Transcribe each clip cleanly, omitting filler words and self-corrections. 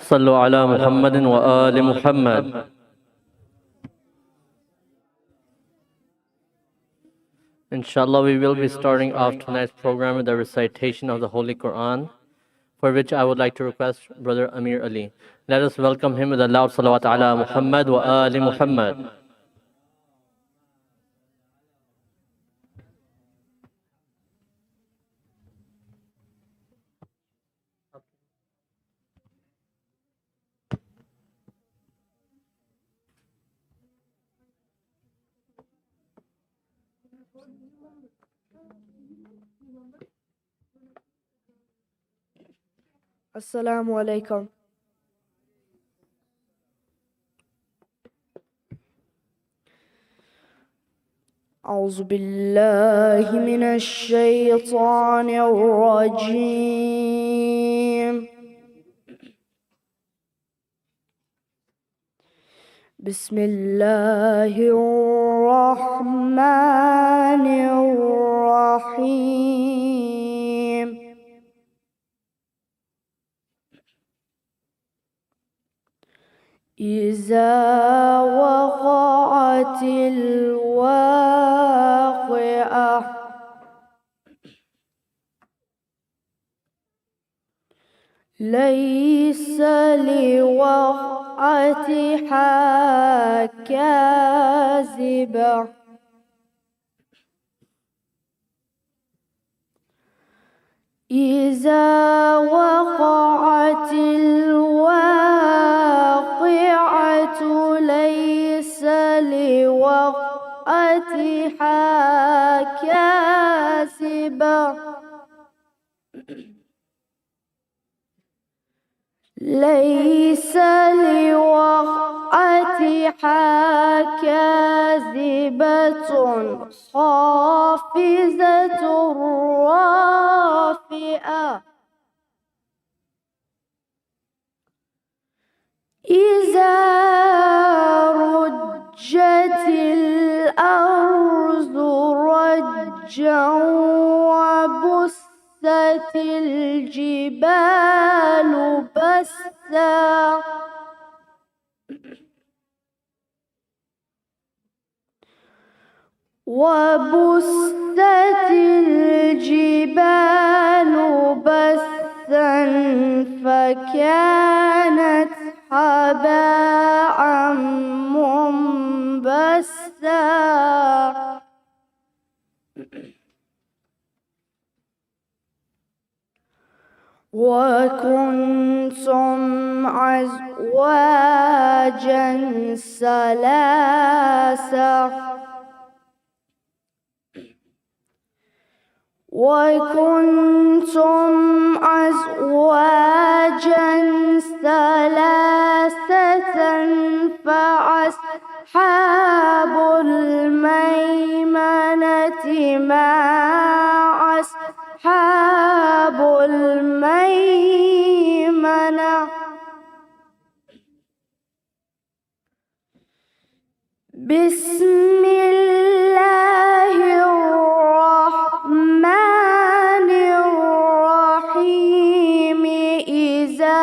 صلوا على محمد وآل محمد. Inshallah, we will be starting off tonight's program with the recitation of the Holy Quran, for which I would like to request Brother Amir Ali. Let us welcome him with a loud salawat ala Muhammad wa ali Muhammad. Assalamu alaikum. أعوذ بالله من الشيطان الرجيم. بسم الله الرحمن الرحيم. إذا وقعت الواقعة ليس لوقعتها كاذبة إذا وقعت الواقعة ليس لوقعتها كاذبة ليس لوقعتها كاذبة خافضة رافعة إذا رجت الأرض رجا وبست الجبال بسا وبست الجبال بثا فكانت هباء منبثا وكنتم أزواجا ثلاثة وكنتم أزواجا ثلاثة فأصحاب الميمنة ما أصحاب الميمنة بسم الله الرحمن الرحيم إذا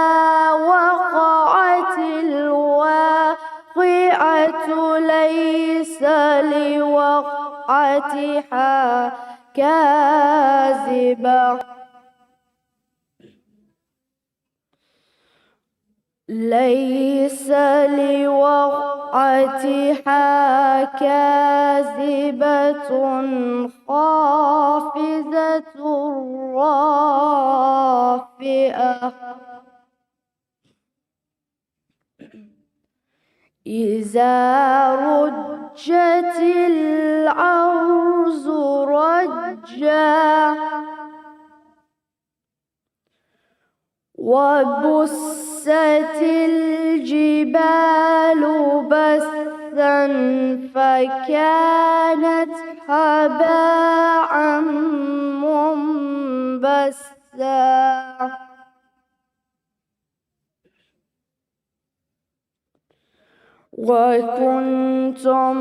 وقعت الواقعة ليس لوقعتها كاذبة ليس لوقعتها كاذبة خافضة رافعة إذا رجت الأرض رجا وبست الجبال بثا فكانت هباء منبثا وكنتم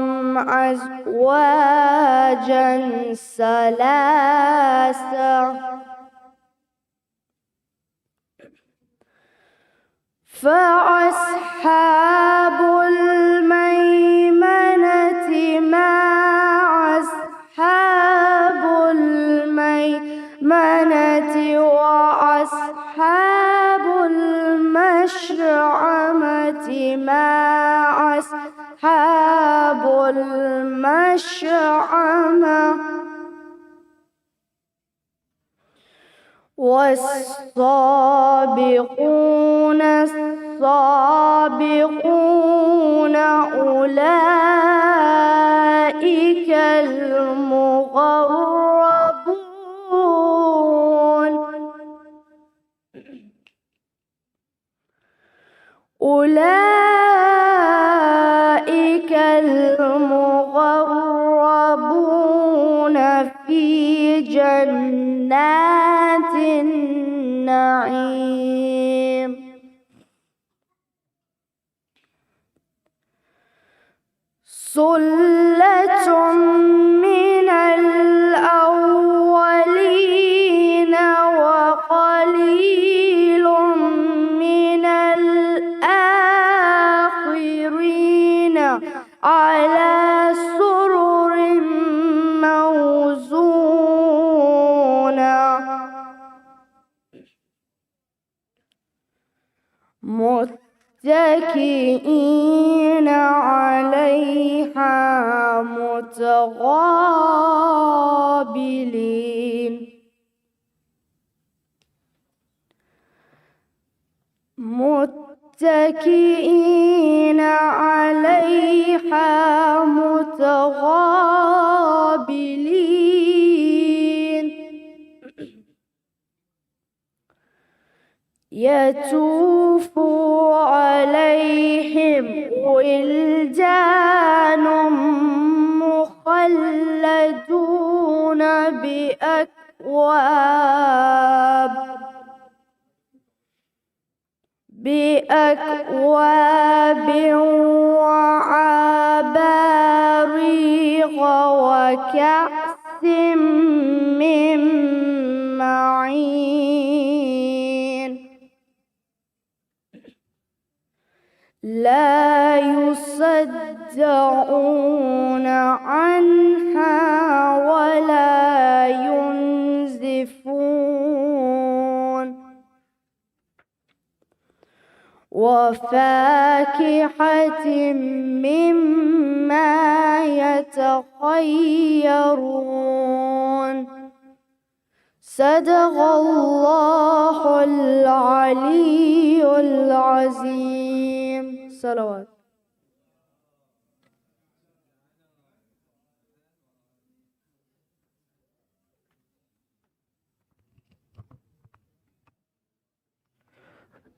أزواجا ثلاثة فأصحاب الميمنة ما أصحاب الميمنة وأصحاب المشأمة ما أصحاب المشأمة والسابقون السابقون أولئك المقربون أولئك المقربون في جنات النعيم ثلة من الأولين وقليل من الآخرين على سرر موزونة متكئين عليها متقابلين متكئين عليها متقابلين يطوف عليهم ولدان مخلدون بأكواب وعباريق وكأس من معين لا يصدعون عنها ولا ينزفون وفاكهة مما يتخيرون صدق الله العلي العظيم. صلوات.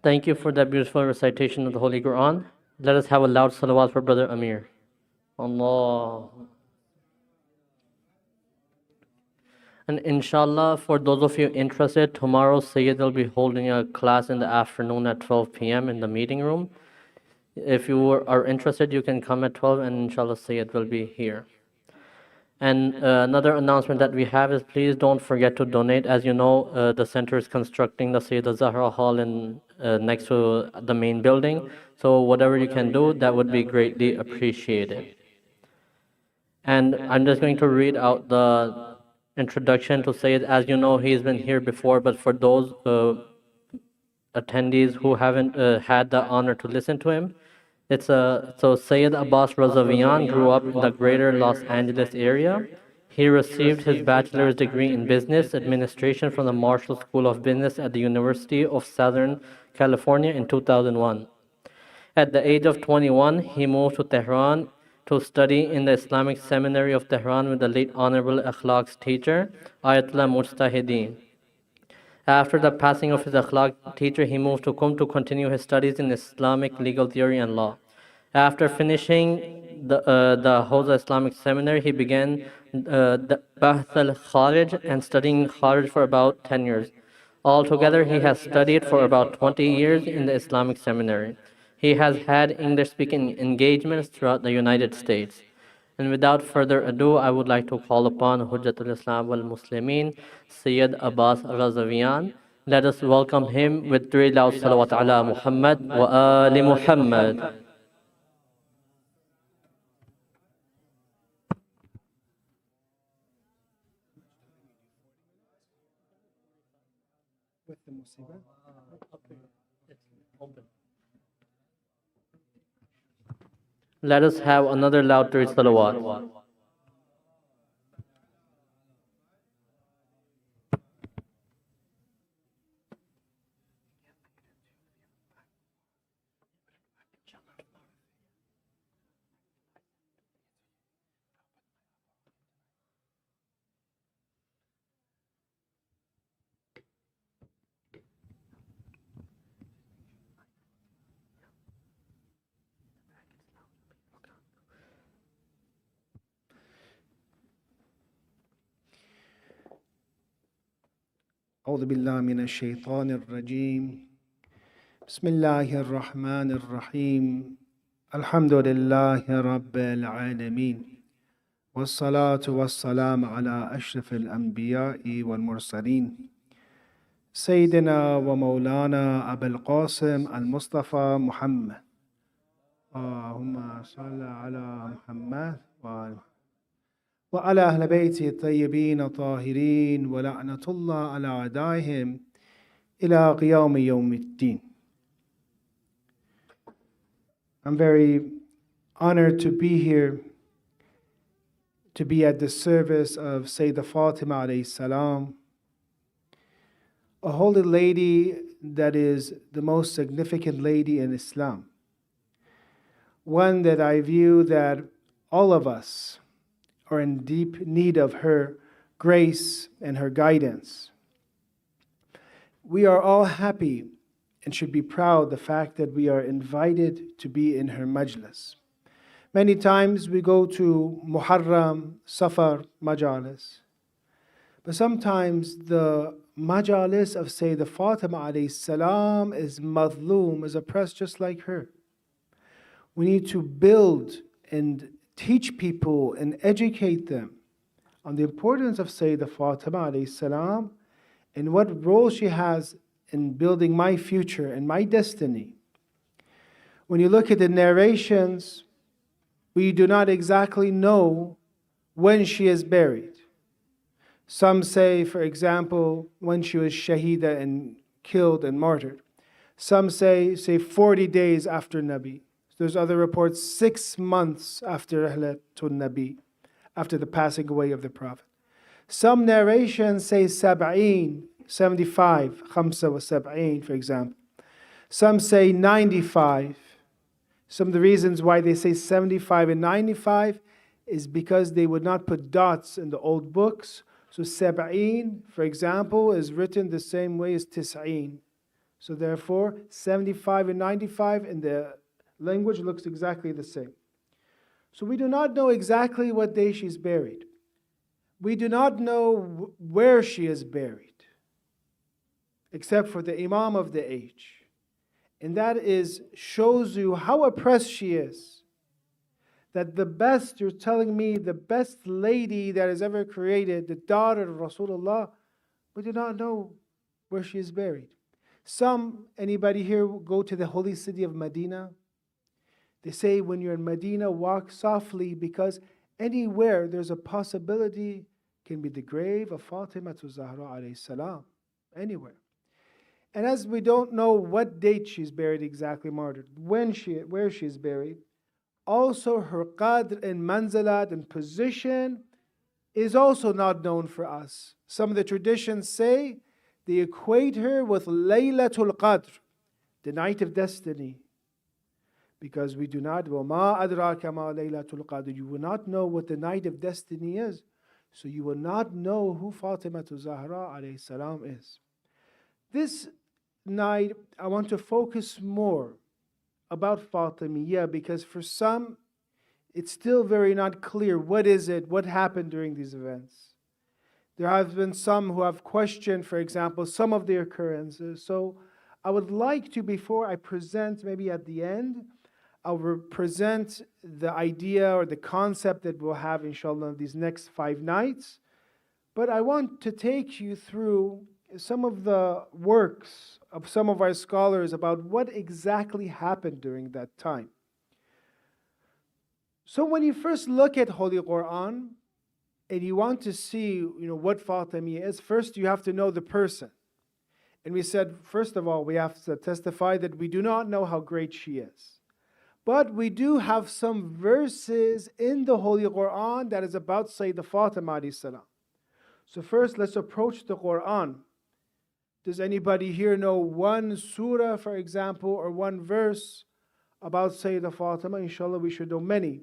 Thank you for that beautiful recitation of the Holy Quran. Let us have a loud salawat for Brother Amir. Allah. And inshallah, for those of you interested, tomorrow Sayyid will be holding a class in the afternoon at 12 p.m. in the meeting room. If you are interested, you can come at 12 and inshallah Sayyid will be here. And another announcement that we have is please don't forget to donate. As you know, the center is constructing the Sayyidah Zahra Hall in, next to the main building. So whatever you can do, that would be greatly appreciated. And I'm just going to read out the introduction to Sayyid. As you know, he's been here before, but for those attendees who haven't had the honor to listen to him, so Sayyid Abbas Razavian grew up in the greater Los Angeles area. He received his bachelor's degree in business administration from the Marshall School of Business at the University of Southern California in 2001. At the age of 21, he moved to Tehran to study in the Islamic Seminary of Tehran with the late Honorable Akhlaq's teacher, Ayatollah Mujtahideen. After the passing of his Akhlaq teacher, he moved to Qum to continue his studies in Islamic legal theory and law. After finishing the Hawza Islamic Seminary, he began the Bahth al-Kharij and studying Kharij for about 10 years. Altogether, he has studied for about 20 years in the Islamic Seminary. He has had English-speaking engagements throughout the United States. And without further ado, I would like to call upon Hujjatul Islam wal Muslimin, Sayyid Abbas Razavian, Let us welcome him with three loud salawat ala Muhammad wa ali Muhammad. Let us have another loud three salawat. أعوذ بالله من الشيطان الرجيم بسم الله الرحمن الرحيم الحمد لله رب العالمين والصلاة والسلام على أشرف الأنبياء والمرسلين سيدنا ومولانا أبي القاسم المصطفى محمد اللهم صل على محمد وعلى أهل بيته الطيبين الطاهرين ولعنة الله على أعدائهم إلى قيام يوم الدين. I'm very honored to be here, to be at the service of Sayyidah Fatima alayhi salam, a holy lady that is the most significant lady in Islam. One that I view that all of us are in deep need of her grace and her guidance. We are all happy and should be proud the fact that we are invited to be in her majlis. Many times we go to Muharram, Safar, Majalis. But sometimes the Majalis of Sayyidah Fatima alayhi salam is madloom, is oppressed just like her. We need to build and teach people and educate them on the importance of Sayyidah Fatima alayhi salam and what role she has in building my future and my destiny. When you look at the narrations, we do not exactly know when she is buried. Some say, for example, when she was shahida and killed and martyred. Some say 40 days after Nabi. There's other reports 6 months after Ahlatul Nabi, after the passing away of the Prophet. Some narrations say 75, khamsa wa sab'een, for example. Some say 95. Some of the reasons why they say 75 and 95 is because they would not put dots in the old books. So sab'een, for example, is written the same way as tis'een. So therefore, 75 and 95 in the language looks exactly the same. So we do not know exactly what day she's buried. We do not know where she is buried, except for the Imam of the age. And that shows you how oppressed she is. That the best, you're telling me, the best lady that is ever created, the daughter of Rasulullah, we do not know where she is buried. Anybody here go to the holy city of Medina? They say when you're in Medina, walk softly because anywhere there's a possibility can be the grave of Fatima Zahra alayhi salam. Anywhere. And as we don't know what date she's buried exactly, martyred, where she's buried, also her qadr and manzalat and position is also not known for us. Some of the traditions say they equate her with Laylatul Qadr, the night of destiny. Because we do not, وَمَا أَدْرَاكَ مَا لَيْلَةُ الْقَدْرِ. You will not know what the night of destiny is. So you will not know who Fatima Zahra alayhi salam is. This night, I want to focus more about Fatimiyya because for some, it's still very not clear. What is it? What happened during these events? There have been some who have questioned, for example, some of the occurrences. So I would like to, before I present, maybe at the end, I'll present the idea or the concept that we'll have, inshallah, these next 5 nights. But I want to take you through some of the works of some of our scholars about what exactly happened during that time. So when you first look at Holy Quran and you want to see, what Fatimiyya is, first you have to know the person. And we said, first of all, we have to testify that we do not know how great she is. But we do have some verses in the Holy Quran that is about Sayyidah Fatima alayhi salam. So first, let's approach the Quran. Does anybody here know one surah, for example, or one verse about Sayyidah Fatima? Inshallah, we should know many.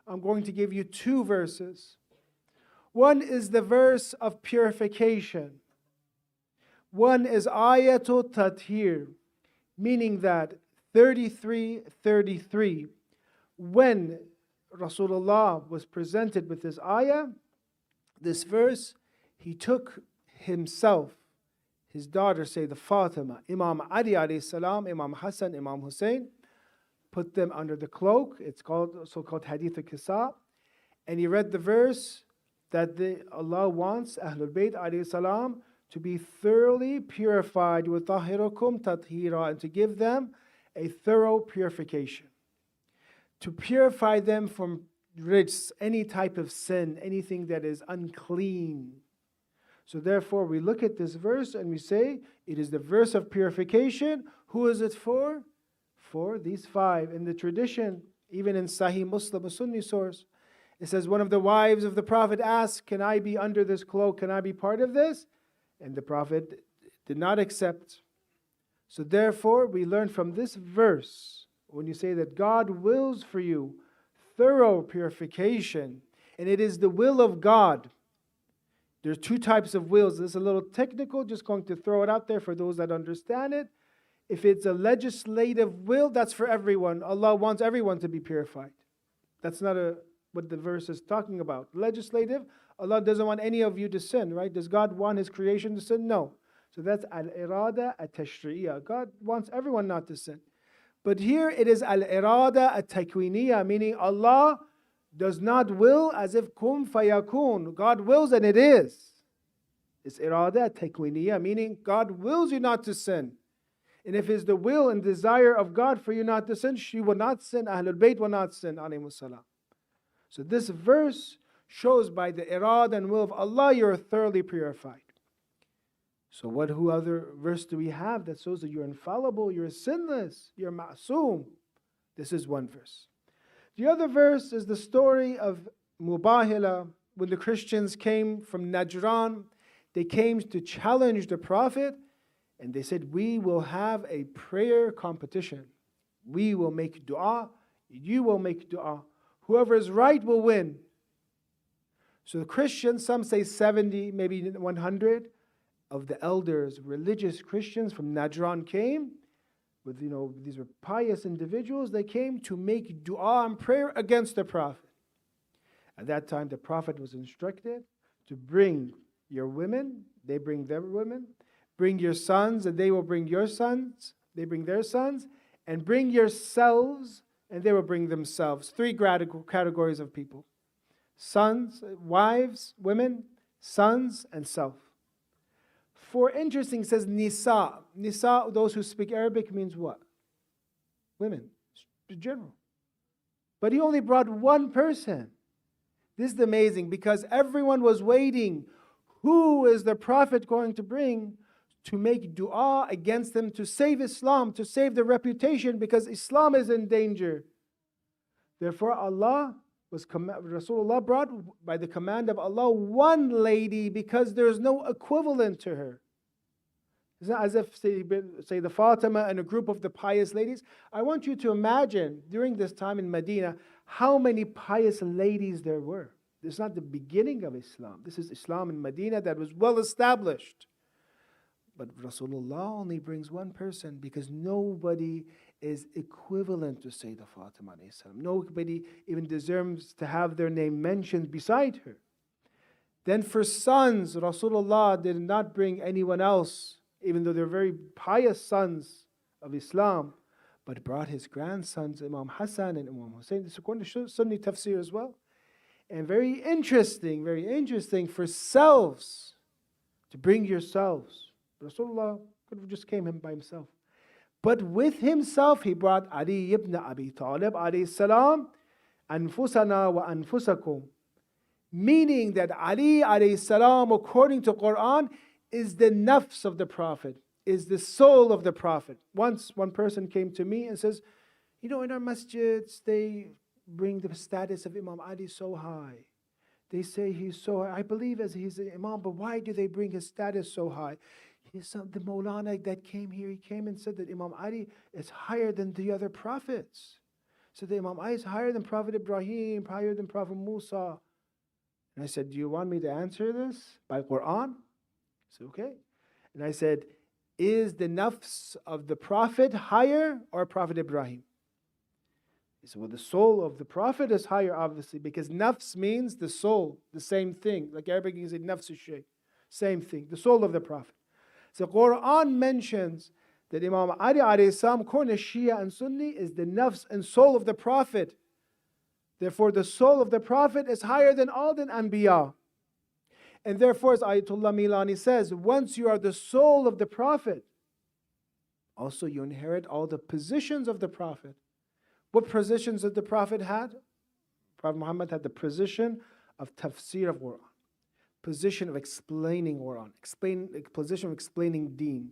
I'm going to give you two verses. One is the verse of purification. One is Ayatul Tathir, meaning that 33:33, when Rasulullah was presented with this ayah, this verse, he took himself, his daughter, Sayyidah Fatima, Imam Ali alayhi salam, Imam Hassan, Imam Hussein, put them under the cloak. It's called so-called Hadith al-Kisa. And he read the verse that Allah wants Ahlul Bayt alayhi salam to be thoroughly purified with tahirukum tathira, and to give them a thorough purification. To purify them from rijs, any type of sin, anything that is unclean. So therefore we look at this verse and we say, it is the verse of purification. Who is it for? For these five. In the tradition, even in Sahih Muslim, a Sunni source, it says one of the wives of the Prophet asked, can I be under this cloak? Can I be part of this? And the Prophet did not accept. So therefore, we learn from this verse, when you say that God wills for you thorough purification, and it is the will of God. There's two types of wills. This is a little technical, just going to throw it out there for those that understand it. If it's a legislative will, that's for everyone. Allah wants everyone to be purified. That's not what the verse is talking about. Legislative, Allah doesn't want any of you to sin, right? Does God want His creation to sin? No. So that's al-irada at-tashri'iyya. God wants everyone not to sin. But here it is al-irada at-takwiniyya, meaning Allah does not will as if kum fayakun. God wills and it is. It's irada at-takwiniyya, meaning God wills you not to sin. And if it's the will and desire of God for you not to sin, she will not sin, Ahlul Bayt will not sin, alayhimus salam. So this verse shows by the irada and will of Allah, you're thoroughly purified. So who other verse do we have that shows that you're infallible, you're sinless, you're ma'soom? This is one verse. The other verse is the story of Mubahila. When the Christians came from Najran, they came to challenge the Prophet, and they said, we will have a prayer competition. We will make dua, you will make dua. Whoever is right will win. So the Christians, some say 70, maybe 100 of the elders, religious Christians from Najran came with, these were pious individuals. They came to make dua and prayer against the Prophet. At that time, the Prophet was instructed to bring your women, they bring their women, bring your sons, and they will bring your sons, they bring their sons, and bring yourselves, and they will bring themselves. Three categories of people: sons, wives, women, sons, and self. For interesting, says nisa. Nisa, those who speak Arabic, means what? Women, in general. But he only brought one person. This is amazing, because everyone was waiting. Who is the Prophet going to bring to make dua against them, to save Islam, to save the reputation, because Islam is in danger. Therefore, Rasulullah brought, by the command of Allah, one lady, because there is no equivalent to her. It's not as if, say the Fatima and a group of the pious ladies. I want you to imagine, during this time in Medina, how many pious ladies there were. This is not the beginning of Islam. This is Islam in Medina that was well established. But Rasulullah only brings one person, because nobody is equivalent to Sayyidah Fatima. Nobody even deserves to have their name mentioned beside her. Then for sons, Rasulullah did not bring anyone else, even though they're very pious sons of Islam, but brought his grandsons, Imam Hassan and Imam Hussein. This is according to Sunni tafsir as well. And very interesting for selves, to bring yourselves. Rasulullah could have just came him by himself. But with himself, he brought Ali ibn Abi Talib alayhi salam, anfusana wa anfusakum. Meaning that Ali alayhi salam, according to Quran, is the nafs of the Prophet, is the soul of the Prophet. Once one person came to me and says, in our masjids, they bring the status of Imam Ali so high. They say he's so high. I believe as he's an Imam, but why do they bring his status so high? The Maulana that came here, he came and said that Imam Ali is higher than the other prophets. So the Imam Ali is higher than Prophet Ibrahim, higher than Prophet Musa. And I said, do you want me to answer this by Quran? He said, okay. And I said, is the nafs of the Prophet higher or Prophet Ibrahim? He said, well, the soul of the Prophet is higher, obviously, because nafs means the soul, the same thing. Like Arabic, you say nafs shay, same thing, the soul of the Prophet. So Quran mentions that Imam Ali alayhi salam, according to Shia and Sunni, is the nafs and soul of the Prophet. Therefore, the soul of the Prophet is higher than all the Anbiya. And therefore, as Ayatollah Milani says, once you are the soul of the Prophet, also you inherit all the positions of the Prophet. What positions did the Prophet had? Prophet Muhammad had the position of tafsir of Quran, position of explaining Quran, position of explaining deen,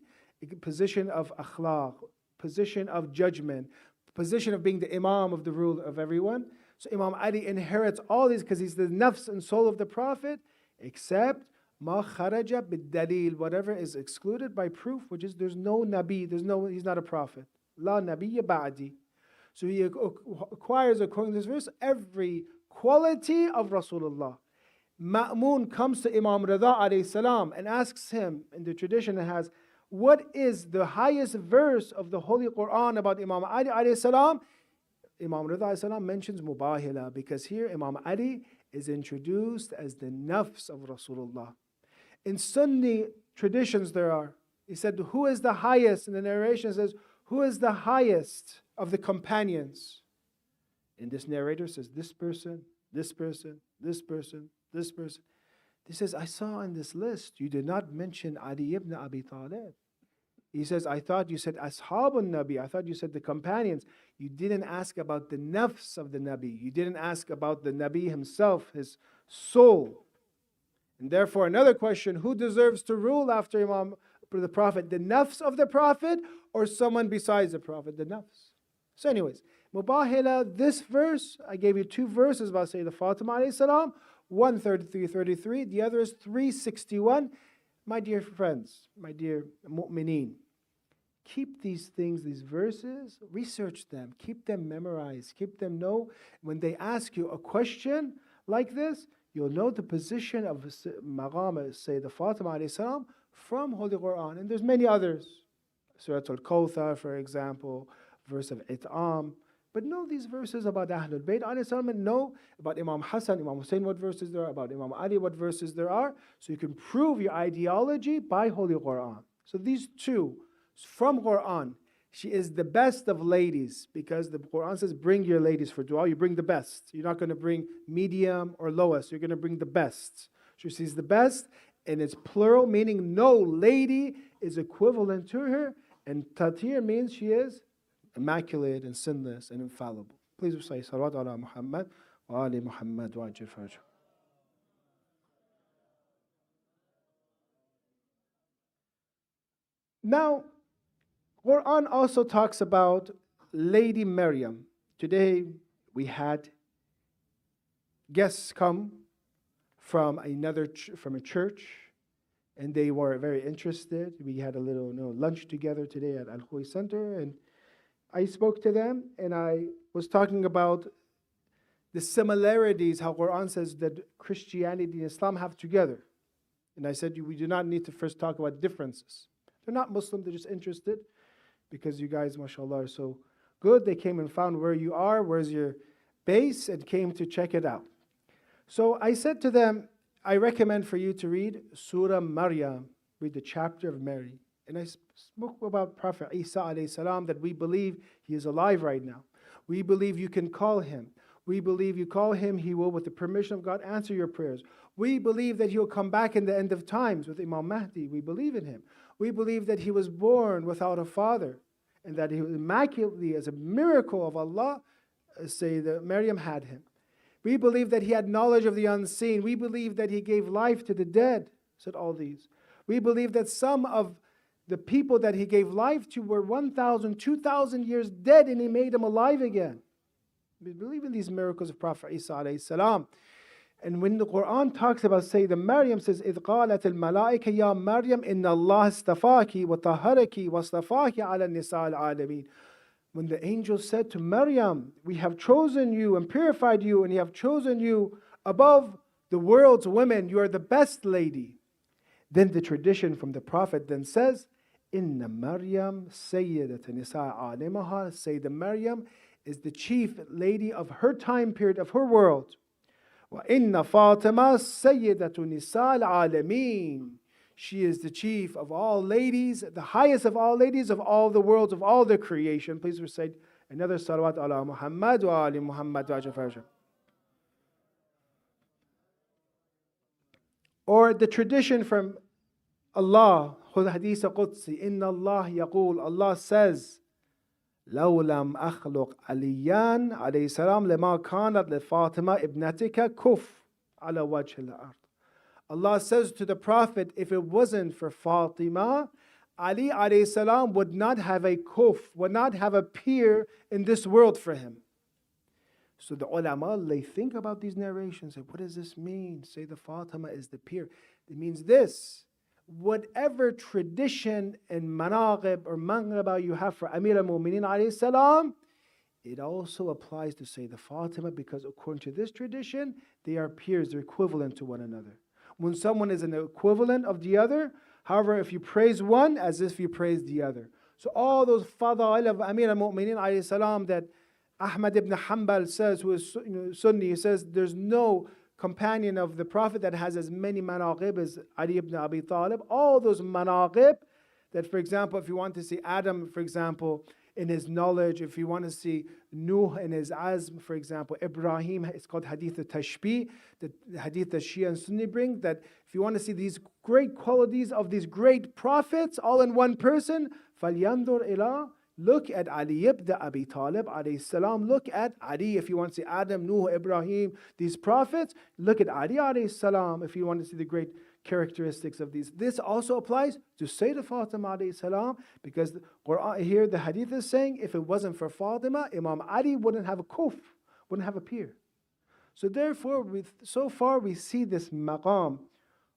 position of akhlaq, position of judgment, position of being the imam of the ruler of everyone. So Imam Ali inherits all these because he's the nafs and soul of the Prophet, except ma kharaja bid-dalil, whatever is excluded by proof, which is there's no nabi, he's not a prophet. La nabiyya ba'di. So he acquires, according to this verse, every quality of Rasulullah. Ma'mun comes to Imam Rida alayhi salam and asks him, in the tradition it has, what is the highest verse of the Holy Quran about Imam Ali alayhi salam? Imam Rida alayhi salam mentions Mubahila, because here Imam Ali is introduced as the nafs of Rasulullah. In Sunni traditions he said, who is the highest? And the narration says, who is the highest of the companions? And this narrator says, this person, this person, this person, this person. He says, I saw in this list, you did not mention Ali ibn Abi Talib. He says, I thought you said Ashabun Nabi. I thought you said the companions. You didn't ask about the nafs of the Nabi. You didn't ask about the Nabi himself, his soul. And therefore, another question, who deserves to rule after the Prophet? The nafs of the Prophet or someone besides the Prophet? The nafs. So anyways, Mubahila, this verse, I gave you two verses about Sayyidah Fatima alayhi salam, 133-33, the other is 361. My dear friends, my dear mu'mineen, keep these things, these verses, research them, keep them memorized, keep them know. When they ask you a question like this, you'll know the position of Maqam Sayyidah Fatima alayhi salam from Holy Quran. And there's many others. Surah Al-Khoei, for example, verse of It'am. But know these verses about Ahlul Bayt alayhi salam, and know about Imam Hassan, Imam Hussein, what verses there are, about Imam Ali, what verses there are, so you can prove your ideology by Holy Quran. So these two, from Quran, she is the best of ladies, because the Quran says, bring your ladies for dua, you bring the best. You're not going to bring medium or lowest, you're going to bring the best. So she's the best, and it's plural, meaning no lady is equivalent to her, and tatir means she is immaculate and sinless and infallible. Please recite salawat ala Muhammad wa ali Muhammad wa ajil faraj. Now, Quran also talks about Lady Maryam. Today we had guests come from from a church, and they were very interested. We had a little lunch together today at Al-Khoei Center, and I spoke to them, and I was talking about the similarities, how Quran says that Christianity and Islam have together. And I said, we do not need to first talk about differences. They're not Muslim, they're just interested, because you guys, mashallah, are so good. They came and found where you are, where's your base, and came to check it out. So I said to them, I recommend for you to read Surah Maryam, read the chapter of Mary. And I spoke about Prophet Isa alayhi salam, that we believe he is alive right now. We believe you can call him. We believe you call him, he will, with the permission of God, answer your prayers. We believe that he will come back in the end of times with Imam Mahdi. We believe in him. We believe that he was born without a father and that he was immaculately, as a miracle of Allah, say that Maryam had him. We believe that he had knowledge of the unseen. We believe that he gave life to the dead, said all these. We believe that some of the people that he gave life to were 1,000, 2,000 years dead and he made them alive again. We believe in these miracles of Prophet Isa alayhi salam. And when the Quran talks about Sayyidah Maryam, says, إِذْ قَالَتِ الْمَلَائِكَ يَا مَرْيَمْ إِنَّ اللَّهَ اسْتَفَاكِ وَطَهَّرَكِ وَاصْطَفَاكِ عَلَى النِّسَاءِ الْعَالَمِينَ. When the angel said to Maryam, we have chosen you and purified you, and we have chosen you above the world's women, you are the best lady. Then the tradition from the Prophet then says, Inna Maryam Sayyidat Nisa Alimaha, Sayyidah Maryam is the chief lady of her time period, of her world. Wa inna Fatima Sayyidatu Nisa al-Alameen. She is the chief of all ladies, the highest of all ladies of all the worlds, of all the creation. Please recite another salawat ala Muhammad wa ali Muhammad wa ajafajah. Or the tradition from Allah, Hadith Qudsi, Inna Allah yaqul, Allah says, لو لم أخلق عليان عليه السلام لما كانت لفاطمة ابنتك كف على وجه الأرض. Allah says to the Prophet, if it wasn't for Fatima, Ali alayhi salam would not have a kuf, would not have a peer in this world for him. So the ulama, they think about these narrations, say, what does this mean? Say the Fatima is the peer. It means this. Whatever tradition and manaqib or manqaba you have for Amir al-Mu'mineen alayhi salam, it also applies to say the Fatima, because according to this tradition, they are peers, they're equivalent to one another. When someone is an equivalent of the other, however, if you praise one, as if you praise the other. So all those fada'il of Amir al-Mu'mineen alayhi salam that Ahmad ibn Hanbal says, who is Sunni, he says there's no companion of the Prophet that has as many manaqib as Ali ibn Abi Talib. All those manaqib that, for example, if you want to see Adam, for example, in his knowledge, if you want to see Nuh in his azm, for example, Ibrahim, it's called Hadith al-Tashbih, the Hadith that Shia and Sunni bring, that if you want to see these great qualities of these great prophets all in one person, فَلْيَنْظُرْ إِلَىٰ, look at Ali ibn Abi Talib alayhi salam. Look at Ali if you want to see Adam, Nuh, Ibrahim, these prophets. Look at Ali alayhi salam if you want to see the great characteristics of these. This also applies to Sayyidah Fatima alayhi salam, because the Quran here, the hadith is saying, if it wasn't for Fatima, Imam Ali wouldn't have a kuf, wouldn't have a peer. So therefore, so far we see this maqam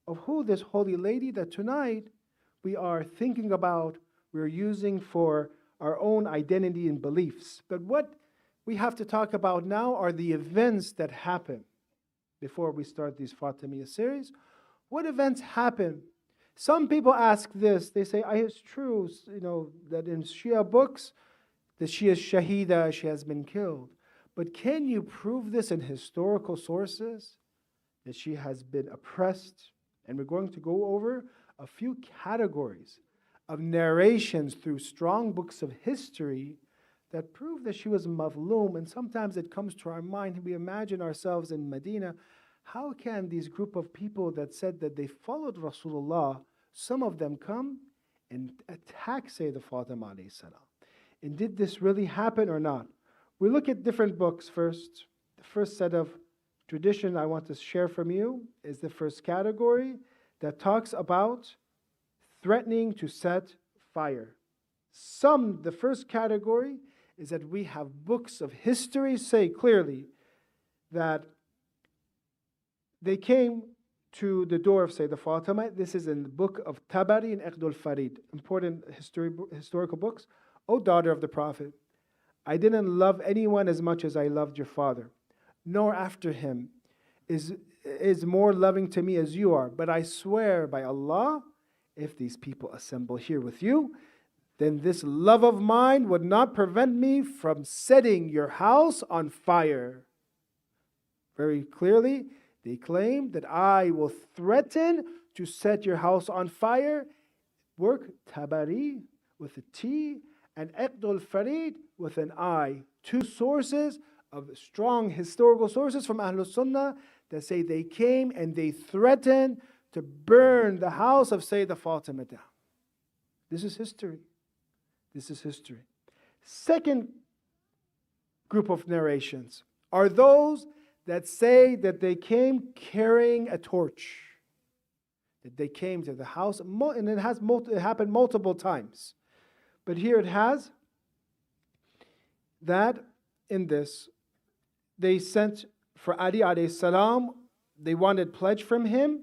of who this holy lady that tonight we are thinking about, we're using for our own identity and beliefs. But what we have to talk about now are the events that happen before we start these Fatimiyya series. What events happen? Some people ask this. They say, it's true, that in Shia books, that she is Shahida, she has been killed. But can you prove this in historical sources, that she has been oppressed? And we're going to go over a few categories of narrations through strong books of history that prove that she was mazloom. And sometimes it comes to our mind, we imagine ourselves in Medina. How can these group of people that said that they followed Rasulullah, some of them come and attack Sayyidah Fatima alayhi salam? And did this really happen or not? We look at different books first. The first set of tradition I want to share from you is the first category that talks about threatening to set fire. The first category is that we have books of history say clearly that they came to the door of Sayyidah Fatima. This is in the book of Tabari and Iqdul Farid, important historical books. O daughter of the Prophet, I didn't love anyone as much as I loved your father, nor after him is more loving to me as you are. But I swear by Allah, if these people assemble here with you, then this love of mine would not prevent me from setting your house on fire. Very clearly, they claim that I will threaten to set your house on fire. Work Tabari with a T and Iqdul Farid with an I. Two sources of strong historical sources from Ahlul Sunnah that say they came and they threatened to burn the house of Sayyidah Fatima down. This is history. This is history. Second group of narrations are those that say that they came carrying a torch. That they came to the house, and it happened multiple times. But here it has that in this, they sent for Ali alayhi salam, they wanted pledge from him,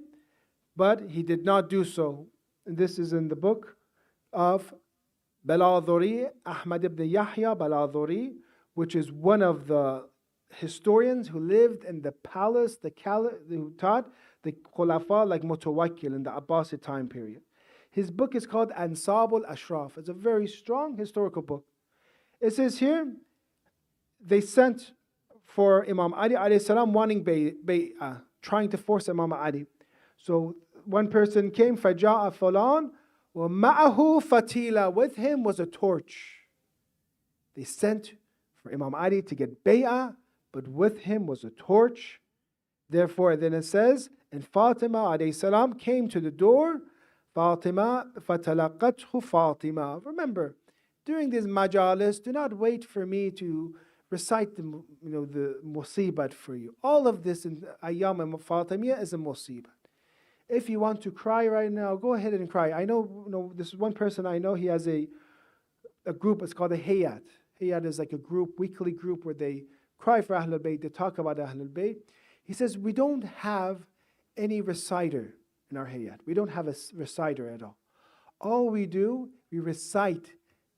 but he did not do so. And this is in the book of Baladhuri, Ahmad ibn Yahya Baladhuri, which is one of the historians who lived in the palace, who taught the Khulafa like Mutawakkil in the Abbasid time period. His book is called Ansab al-Ashraf. It's a very strong historical book. It says here, they sent for Imam Ali alayhi salam wanting bay'ah, trying to force Imam Ali. So one person came, فَجَاءَ فُلَانٌ وَمَعَهُ فَتِيلًا. With him was a torch. They sent for Imam Ali to get bay'ah, but with him was a torch. Therefore, then it says, and Fatima alayhi salam came to the door, Fatima فَتَلَقَتْهُ Fatima. Remember, during these majalis, do not wait for me to recite the musibat for you. All of this in Ayyam and Fatimiyya is a musibat. If you want to cry right now, go ahead and cry. I know, this is one person I know, he has a group, it's called a Hayat. Hayat is like a group, weekly group where they cry for Ahlul Bayt, they talk about Ahlul Bayt. He says, we don't have any reciter in our Hayat. We don't have a reciter at all. All we do, we recite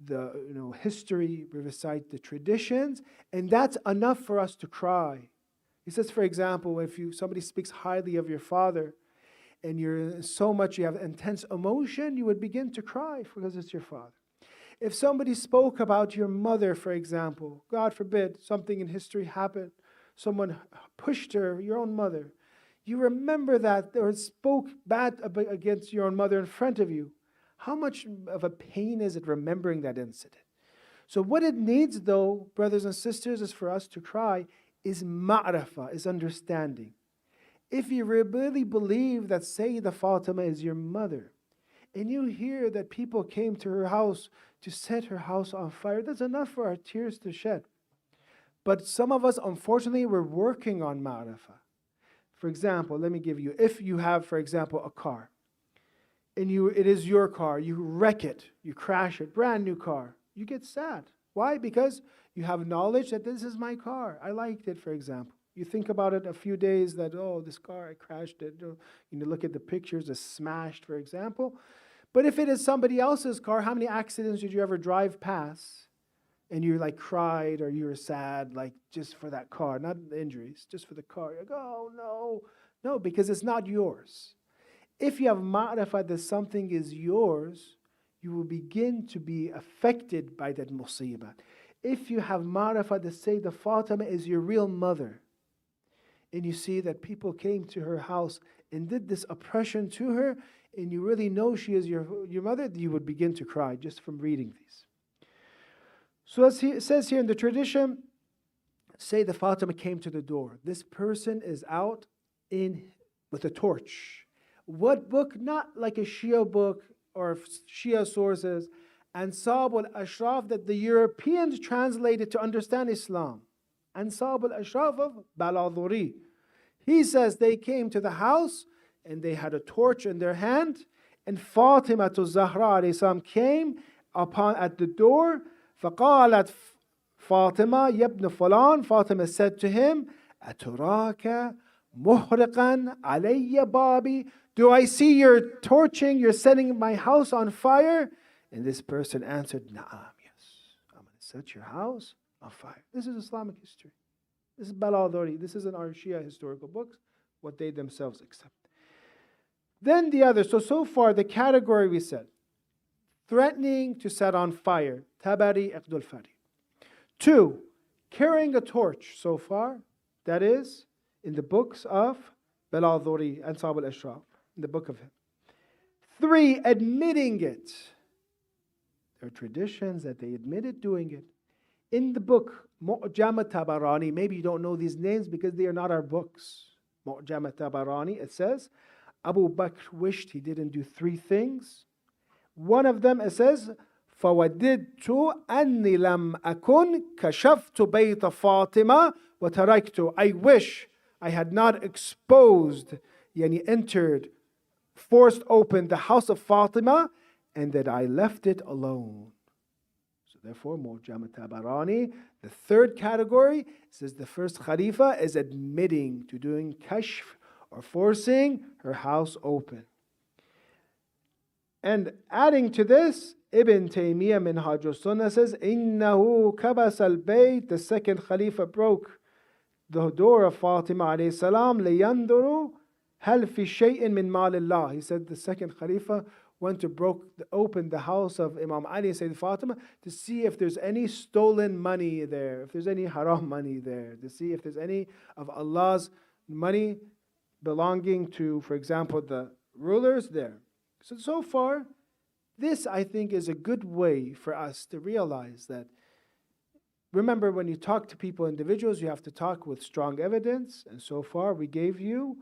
the history, we recite the traditions, and that's enough for us to cry. He says, for example, if somebody speaks highly of your father, and you have intense emotion, you would begin to cry because it's your father. If somebody spoke about your mother, for example, God forbid, something in history happened, someone pushed her, your own mother, you remember that or spoke bad against your own mother in front of you. How much of a pain is it remembering that incident? So what it needs, though, brothers and sisters, is for us to cry, is ma'rifah, is understanding. If you really believe that Sayyidah Fatima is your mother, and you hear that people came to her house to set her house on fire, that's enough for our tears to shed. But some of us, unfortunately, we're working on ma'rifah. For example, let me give you, if you have, for example, a car, and it is your car, you wreck it, you crash it, brand new car, you get sad. Why? Because you have knowledge that this is my car. I liked it, for example. You think about it a few days that, this car, I crashed it. You look at the pictures, it's smashed, for example. But if it is somebody else's car, how many accidents did you ever drive past and you cried or you were sad, just for that car, not the injuries, just for the car? You're like, oh no. No, because it's not yours. If you have ma'rifah that something is yours, you will begin to be affected by that musibah. If you have ma'rifah that Sayyidah Fatima is your real mother, and you see that people came to her house and did this oppression to her, and you really know she is your mother, you would begin to cry just from reading these. So as it says here in the tradition, Sayyidah Fatima came to the door. This person is out with a torch. What book? Not like a Shia book or Shia sources, Ansab al-Ashraf that the Europeans translated to understand Islam. Ansab al-Ashraf of Baladhuri. He says they came to the house and they had a torch in their hand, and Fatima to Zahra alayhi salam came at the door. فقالت Fatima يبن فلان. Fatima said to him, أتراك محرقا علي بابي. Do I see you're torching, you're setting my house on fire? And this person answered, Na'am, yes. I'm going to set your house on fire. This is Islamic history. This is Baladhuri. This isn't our Shia historical books, what they themselves accept. Then the other. So far, the category we said, threatening to set on fire, Tabari Iqdul Fari. 2, carrying a torch so far, that is in the books of Baladhuri and Ansab al-Ashraf, in the book of him. 3, admitting it. There are traditions that they admitted doing it. In the book Mu'jam Tabarani, maybe you don't know these names because they are not our books. Mu'jam at-Tabarani, it says, Abu Bakr wished he didn't do three things. One of them, it says, فوددت أني لم أكن كشفت بيت فاطمة وتركت. I wish I had not exposed, yani entered, forced open the house of Fatima, and that I left it alone. So therefore, Mu'jam al-Tabarani, the third category, says the first Khalifa is admitting to doing kashf or forcing her house open. And adding to this, Ibn Taymiyyah Minhaj al-Sunnah says, إِنَّهُ كَبَسَ الْبَيْتِ, the second Khalifa broke the door of Fatima alayhi salam, لِيَنْظُرُوا هَلْ فِي شَيْءٍ مِّن مَالِ اللَّهِ. He said the second Khalifa went to open the house of Imam Ali and Sayyid Fatima to see if there's any stolen money there, if there's any haram money there, to see if there's any of Allah's money belonging to, for example, the rulers there. So far, this I think is a good way for us to realize that, remember, when you talk to people, individuals, you have to talk with strong evidence. And so far, we gave you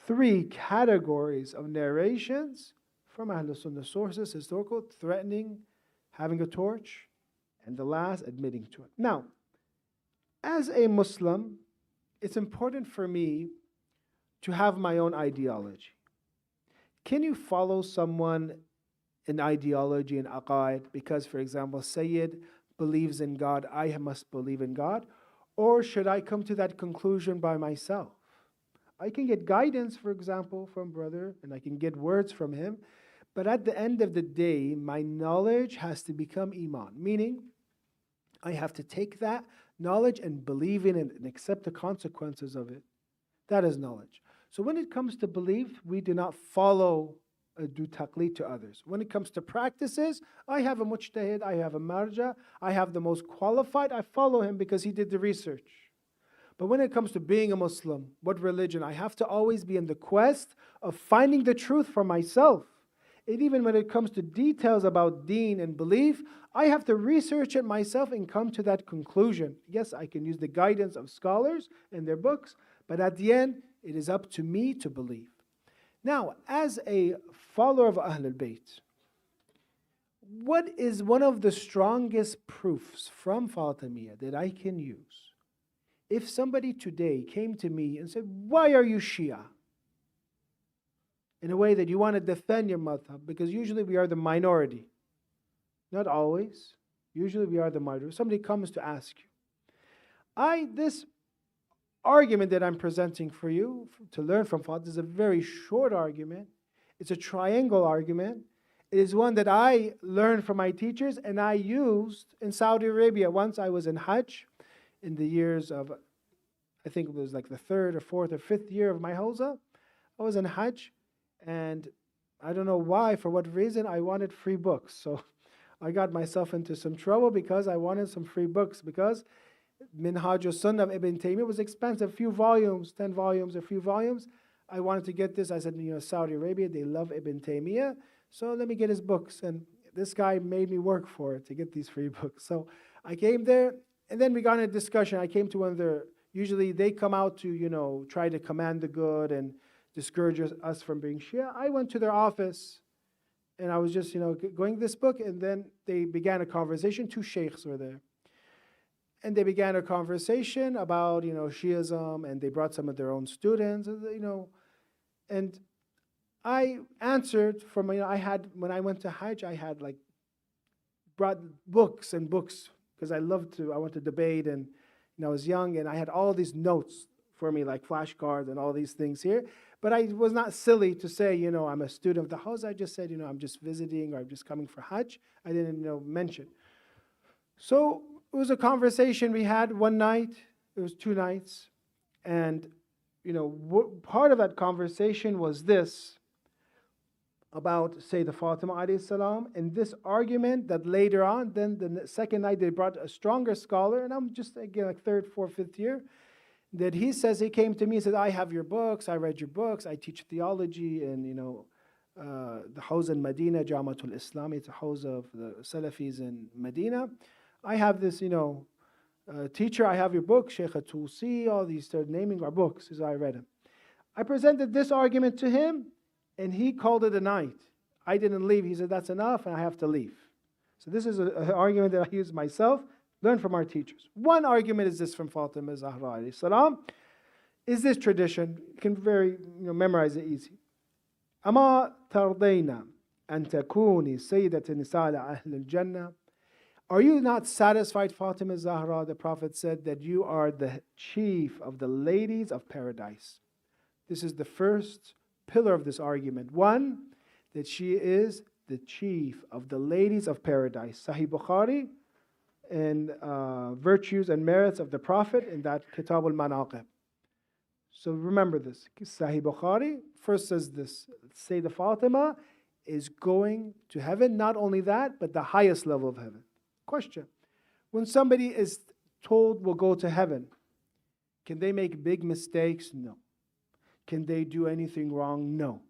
three categories of narrations from Ahlul Sunnah sources: historical, threatening, having a torch, and the last, admitting to it. Now, as a Muslim, it's important for me to have my own ideology. Can you follow someone in ideology and aqaid because, for example, Sayyid believes in God, I must believe in God? Or should I come to that conclusion by myself? I can get guidance, for example, from brother, and I can get words from him, but at the end of the day, my knowledge has to become iman, meaning I have to take that knowledge and believe in it and accept the consequences of it. That is knowledge. So when it comes to belief, we do not follow, do taqleed to others. When it comes to practices, I have a mujtahid, I have a marja, I have the most qualified, I follow him because he did the research. But when it comes to being a Muslim, what religion, I have to always be in the quest of finding the truth for myself. And even when it comes to details about deen and belief, I have to research it myself and come to that conclusion. Yes, I can use the guidance of scholars and their books, but at the end, it is up to me to believe. Now, as a follower of Ahlul Bayt, what is one of the strongest proofs from Fatimiyya that I can use? If somebody today came to me and said, why are you Shia? In a way that you want to defend your madhab, because usually we are the minority. Not always. Usually we are the minority. Somebody comes to ask you. This argument that I'm presenting for you to learn from Fatimiyya is a very short argument. It's a triangle argument. It is one that I learned from my teachers and I used in Saudi Arabia. Once I was in Hajj in the years of, I think it was like the third or fourth or fifth year of my Hawza. I was in Hajj and I don't know why, for what reason, I wanted free books. So I got myself into some trouble because I wanted some free books, because Minhaj al-Sunnah of Ibn Taymiyyah was expensive, a few volumes, 10 volumes, a few volumes. I wanted to get this. I said, Saudi Arabia, they love Ibn Taymiyyah, so let me get his books. And this guy made me work for it to get these free books. So I came there, and then we got in a discussion. I came to one of their, usually they come out to, try to command the good and discourage us from being Shia. I went to their office, and I was just, going this book, and then they began a conversation. Two sheikhs were there. And they began a conversation about, Shiism, and they brought some of their own students, and I answered from, when I went to Hajj, I had brought books and books, because I want to debate, and I was young, and I had all these notes for me, like flashcards and all these things here. But I was not silly to say, I'm a student of the house. I just said, I'm just visiting, or I'm just coming for Hajj. I didn't, mention. So it was a conversation we had one night. It was 2 nights. And, part of that conversation was this, about, say, the Fatima alayhi salam, and this argument that later on, then the second night they brought a stronger scholar, and I'm just, again, like 3rd, 4th, 5th year, that he says, he came to me and said, I have your books, I read your books, I teach theology in, the Hawza in Medina, Jamatul Islam, it's a Hawza of the Salafis in Medina. I have this, teacher, I have your book, Sheikh Tusi, all these, started naming our books as I read them. I presented this argument to him, and he called it a night. I didn't leave. He said, that's enough, and I have to leave. So this is an argument that I use myself, learn from our teachers. One argument is this from Fatima Zahra alayhi salam. Is this tradition? You can memorize it easy. أما ترضين أن تكوني سيدة نساء أهل الجنة. Are you not satisfied, Fatima Zahra? The Prophet said that you are the chief of the ladies of paradise. This is the first pillar of this argument. One, that she is the chief of the ladies of paradise. Sahih Bukhari and virtues and merits of the Prophet in that Kitab al-Manaqib. So remember this. Sahih Bukhari first says this. Sayyidah Fatima is going to heaven. Not only that, but the highest level of heaven. Question. When somebody is told will go to heaven, can they make big mistakes? No. Can they do anything wrong? No.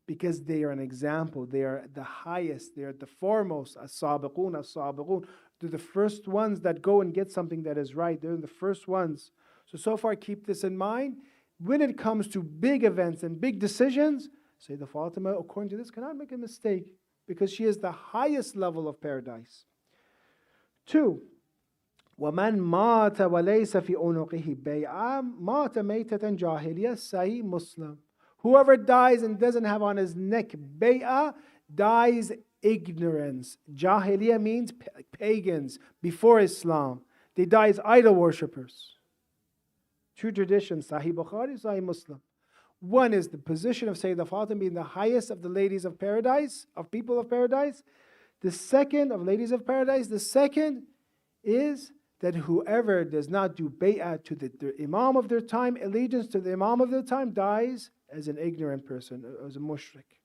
Because they are an example. They are the highest. They are the foremost. As-sabiqun, as-sabiqun. They're the first ones that go and get something that is right. They're the first ones. So far keep this in mind. When it comes to big events and big decisions, Sayyidah Fatima, according to this, cannot make a mistake because she is the highest level of paradise. 2. وَمَنْ مَاتَ وَلَيْسَ فِي أُنُقِهِ بَيْعًا مَاتَ مَيْتَةً جَاهِلِيَّةً Sahih Muslim. Whoever dies and doesn't have on his neck bay'ah dies ignorance. Jahiliyyah means pagans before Islam. They die as idol worshippers. Two traditions, Sahih Bukhari, Sahih Muslim. One is the position of Sayyidah Fatima being the highest of the ladies of paradise, of people of paradise. The second of ladies of paradise, the second is that whoever does not do bay'ah to the imam of their time, allegiance to the imam of their time, dies as an ignorant person, as a mushrik.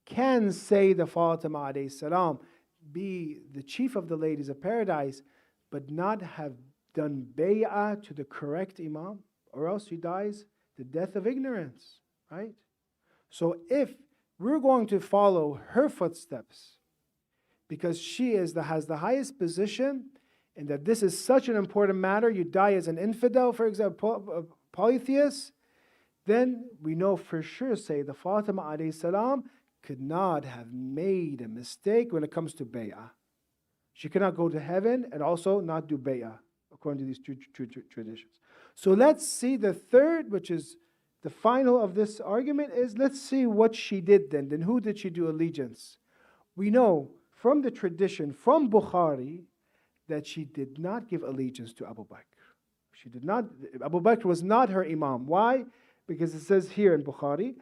Can Sayyidah Fatima alayhi salam be the chief of the ladies of paradise, but not have done bay'ah to the correct imam, or else she dies the death of ignorance, right? So if we're going to follow her footsteps, because she has the highest position, and that this is such an important matter, you die as an infidel, for example, polytheist, then we know for sure, Sayyidah Fatima alayhi salam could not have made a mistake when it comes to bay'ah. She cannot go to heaven and also not do bay'ah, according to these two traditions. So let's see the third, which is the final of this argument, is let's see what she did then. Then who did she do allegiance? We know from the tradition, from Bukhari, that she did not give allegiance to Abu Bakr. She did not, Abu Bakr was not her imam. Why? Because it says here in Bukhari,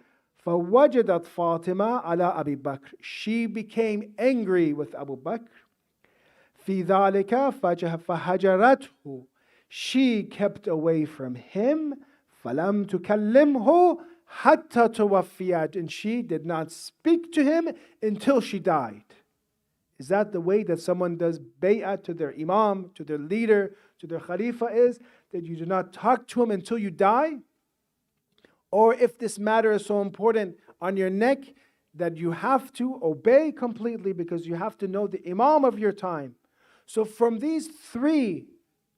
فَوَجَدَتْ فَاطِمَةَ عَلَى أَبِي بَكْرٍ. She became angry with Abu Bakr. فِي ذَلِكَ فَهَجَرَتْهُ. She kept away from him. فَلَمْ تُكَلِّمْهُ حَتَّى تُوَفِّيَتْ. And she did not speak to him until she died. Is that the way that someone does bay'ah to their imam, to their leader, to their khalifa, is that you do not talk to him until you die? Or if this matter is so important on your neck that you have to obey completely because you have to know the imam of your time. So from these three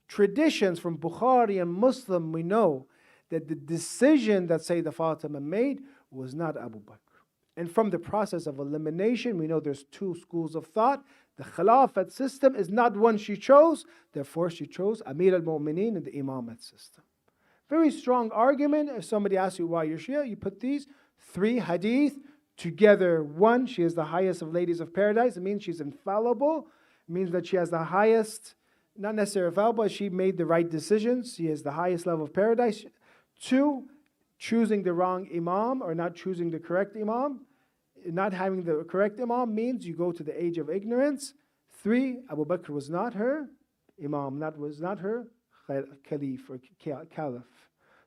traditions from Bukhari and Muslim, we know that the decision that Sayyidah Fatima made was not Abu Bakr. And from the process of elimination, we know there's two schools of thought. The Khilafat system is not one she chose, therefore she chose Amir al-Mu'mineen and the Imamat system. Very strong argument. If somebody asks you why you're Shia, you put these three hadith together. One, she is the highest of ladies of paradise. It means she's infallible. It means that she has the highest, not necessarily infallible, but she made the right decisions. She has the highest level of paradise. 2, choosing the wrong imam or not choosing the correct imam. Not having the correct imam means you go to the age of ignorance. 3, Abu Bakr was not her imam, was not her caliph or caliph.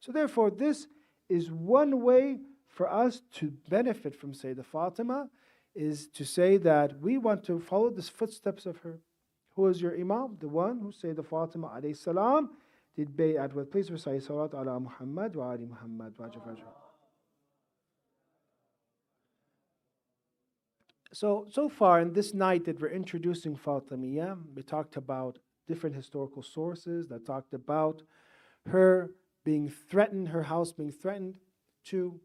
So therefore, this is one way for us to benefit from Sayyidah Fatima, is to say that we want to follow the footsteps of her. Who is your imam? The one who Sayyidah Fatima alayhi salam did bay'at with. Please recite Salat ala Muhammad wa ali Muhammad wa ajafajah. So far in this night that we're introducing Fatimiyya, we talked about different historical sources that talked about her being threatened, her house being threatened. 2,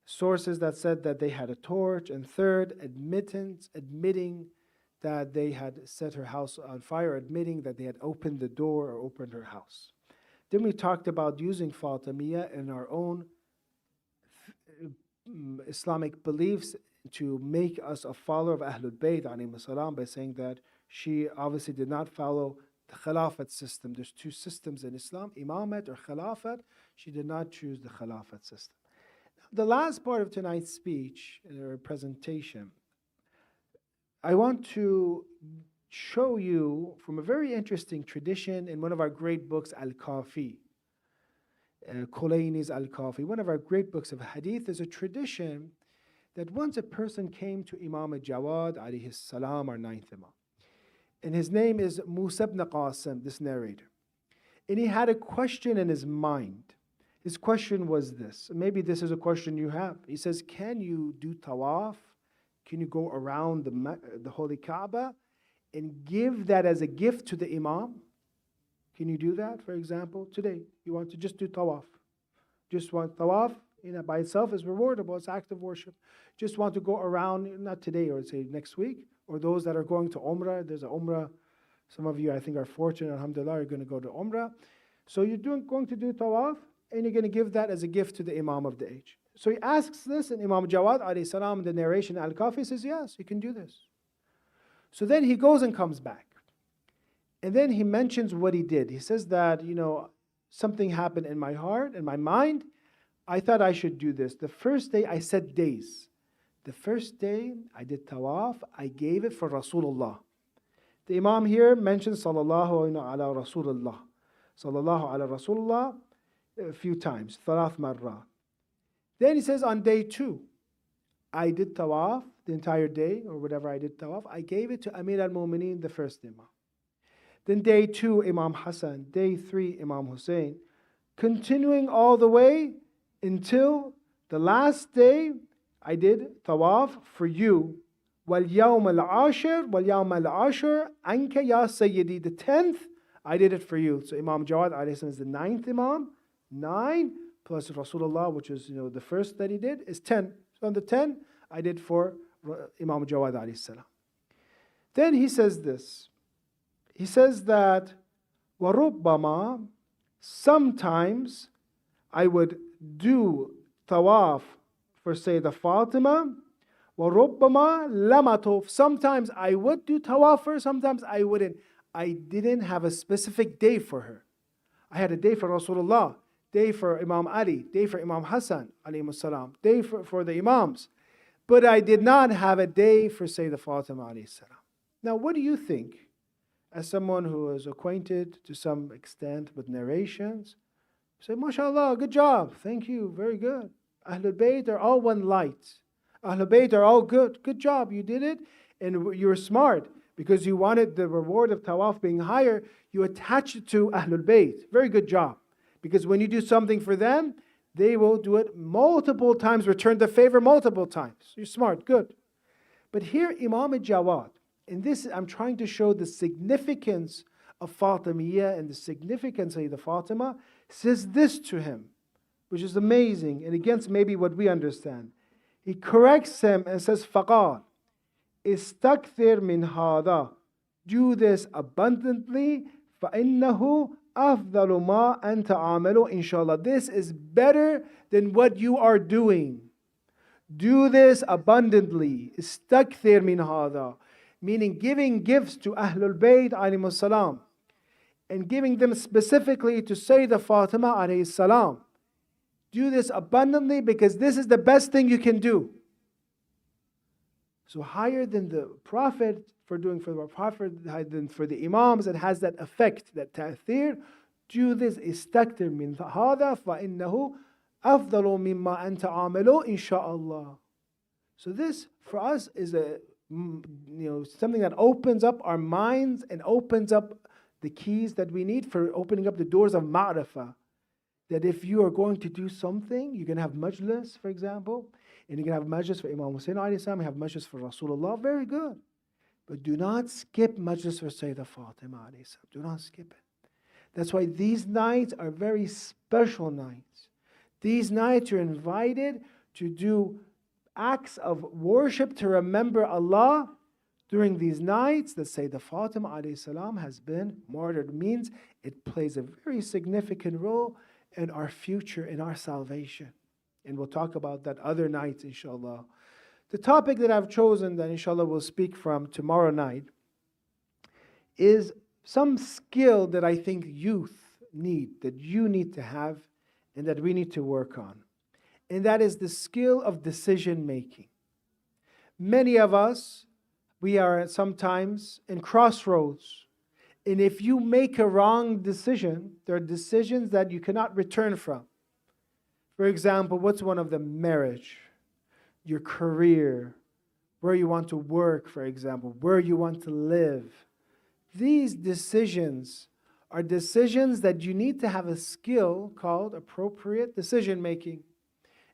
sources that said that they had a torch, and 3rd, admitting that they had set her house on fire, admitting that they had opened the door or opened her house. Then we talked about using Fatimiyya in our own Islamic beliefs to make us a follower of Ahlul Bayt alayhi salam by saying that she obviously did not follow the Khilafat system. There's 2 systems in Islam, Imamat or Khilafat. She did not choose the Khilafat system. The last part of tonight's speech, or presentation, I want to show you from a very interesting tradition in one of our great books, Al-Khoei. Khulaini's Al-Khoei, one of our great books of hadith. There's a tradition that once a person came to Imam Jawad alayhi salam, our 9th Imam, and his name is Musa ibn Qasim, this narrator, and he had a question in his mind. His question was this, maybe this is a question you have. He says, can you do tawaf? Can you go around the Holy Kaaba and give that as a gift to the Imam? Can you do that, for example? Today, you want to just do tawaf. Just want tawaf, by itself is rewardable. It's act of worship. Just want to go around, not today or say next week, or those that are going to Umrah. There's a Umrah. Some of you, I think, are fortunate, alhamdulillah, are going to go to Umrah. So you're going to do tawaf, and you're going to give that as a gift to the Imam of the age. So he asks this, and Imam Jawad alayhi salam, the narration Al-Khoei, says, yes, you can do this. So then he goes and comes back. And then he mentions what he did. He says that, something happened in my heart, in my mind. I thought I should do this. The first day, I said days. The first day, I did tawaf. I gave it for Rasulullah. The Imam here mentions sallallahu ala Rasulullah. Sallallahu ala Rasulullah a few times. Thalath marra. Then he says on day 2, I did tawaf the entire day, or whatever I did tawaf. I gave it to Amir al-Mu'mineen, the first Imam. Then day 2, Imam Hassan. Day 3, Imam Hussein. Continuing all the way until the last day, I did tawaf for you. وَالْيَوْمَ الْعَاشِرِ أَنْكَ يَا سَيِّدِي. The 10th, I did it for you. So Imam Jawad alayhi salam is the 9th Imam. 9 plus Rasulullah, which is the first that he did, is 10. So on the 10, I did for Imam Jawad alayhi salam. Then he says this. He says that وَرُبَّمَا, sometimes I would do tawaf for Sayyidah Fatima. وَرُبَّمَا لَمَا طُوف. Sometimes I would do tawaf for her, sometimes I wouldn't. I didn't have a specific day for her. I had a day for Rasulullah, day for Imam Ali, day for Imam Hassan, alayhi salam, day for the Imams. But I did not have a day for Sayyidah Fatima, alayhi salam. Now, what do you think? As someone who is acquainted to some extent with narrations, say, mashallah, good job, thank you, very good. Ahlul Bayt are all one light. Ahlul Bayt are all good. Good job, you did it, and you were smart because you wanted the reward of tawaf being higher. You attach it to Ahlul Bayt. Very good job. Because when you do something for them, they will do it multiple times, return the favor multiple times. You're smart, good. But here, Imam Jawad, in this, I'm trying to show the significance of Fatimiyya and the significance of the Fatima, says this to him, which is amazing and against maybe what we understand. He corrects him and says, فَقَالْ إِسْتَكْثِرْ مِنْ هَذَا. Do this abundantly, فَإِنَّهُ أَفْضَلُ مَا أَنْتَ عَامِلُ. Inshallah, this is better than what you are doing. Do this abundantly. إِسْتَكْثِرْ مِنْ هَذَا. Meaning giving gifts to Ahlul Bayt alayhi salam, and giving them specifically to Sayyidah Fatima alayhi salam. Do this abundantly because this is the best thing you can do. So higher than the Prophet for doing for the Prophet, higher than for the Imams, it has that effect, that ta'thir. Do this istaktir min hada fa innahu afdalu mimma anta amilu insha'Allah. So this for us is a something that opens up our minds and opens up the keys that we need for opening up the doors of ma'rifah. That if you are going to do something, you can have majlis, for example, and you can have majlis for Imam Hussein alayhi salam, you have majlis for Rasulullah, very good. But do not skip majlis for Sayyidah Fatima alayhi salam. Do not skip it. That's why these nights are very special nights. These nights you're invited to do acts of worship to remember Allah during these nights that Sayyidah Fatima alayhi salam has been martyred. Means it plays a very significant role in our future, in our salvation. And we'll talk about that other nights, inshallah. The topic that I've chosen that inshallah we'll speak from tomorrow night is some skill that I think youth need, that you need to have, and that we need to work on. And that is the skill of decision making. Many of us, we are sometimes in crossroads. And if you make a wrong decision, there are decisions that you cannot return from. For example, what's one of them? Marriage, your career, where you want to work, for example, where you want to live. These decisions are decisions that you need to have a skill called appropriate decision making.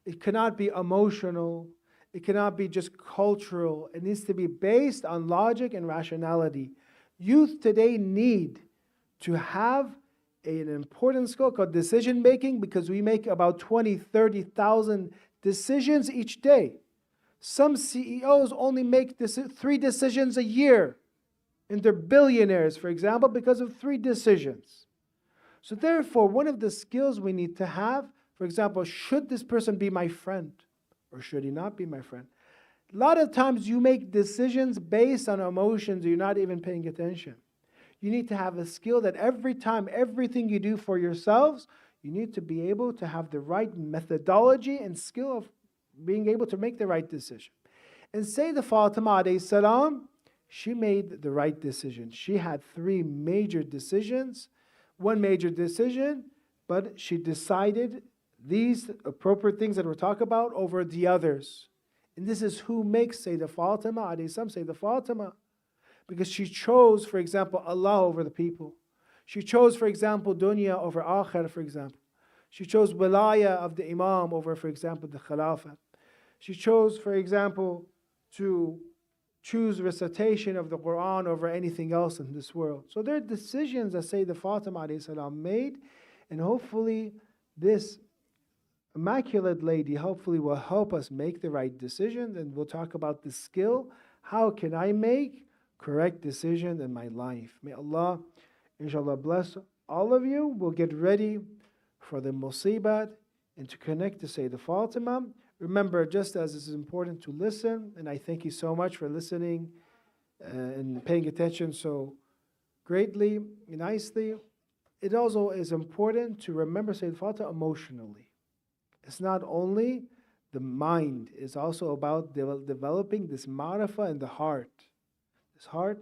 It cannot be emotional. It cannot be just cultural. It needs to be based on logic and rationality. Youth today need to have an important skill called decision making because we make about 20, 30,000 decisions each day. Some CEOs only make 3 decisions a year. And they're billionaires, for example, because of 3 decisions. So therefore, one of the skills we need to have, for example, should this person be my friend or should he not be my friend? A lot of times you make decisions based on emotions, you're not even paying attention. You need to have a skill that every time, everything you do for yourselves, you need to be able to have the right methodology and skill of being able to make the right decision. And Sayyidah Fatima alayhi salam, she made the right decision. She had 3 major decisions, 1 major decision, but she decided these appropriate things that we're talking about over the others. And this is who makes Sayyidah Fatima alayhi salam Sayyidah Fatima. Because she chose, for example, Allah over the people. She chose, for example, dunya over akhirah, for example. She chose wilaya of the imam over, for example, the khilafah. She chose, for example, to choose recitation of the Quran over anything else in this world. So there are decisions that Sayyidah Fatima alayhi salam made, and hopefully this immaculate lady hopefully will help us make the right decisions, and we'll talk about the skill. How can I make correct decisions in my life? May Allah, inshallah, bless all of you. We'll get ready for the musibat and to connect to Sayyidah Fatima. Remember, just as it's important to listen, and I thank you so much for listening and paying attention so greatly, nicely, it also is important to remember Sayyidah Fatima emotionally. It's not only the mind, it's also about developing this ma'rifah in the heart. This heart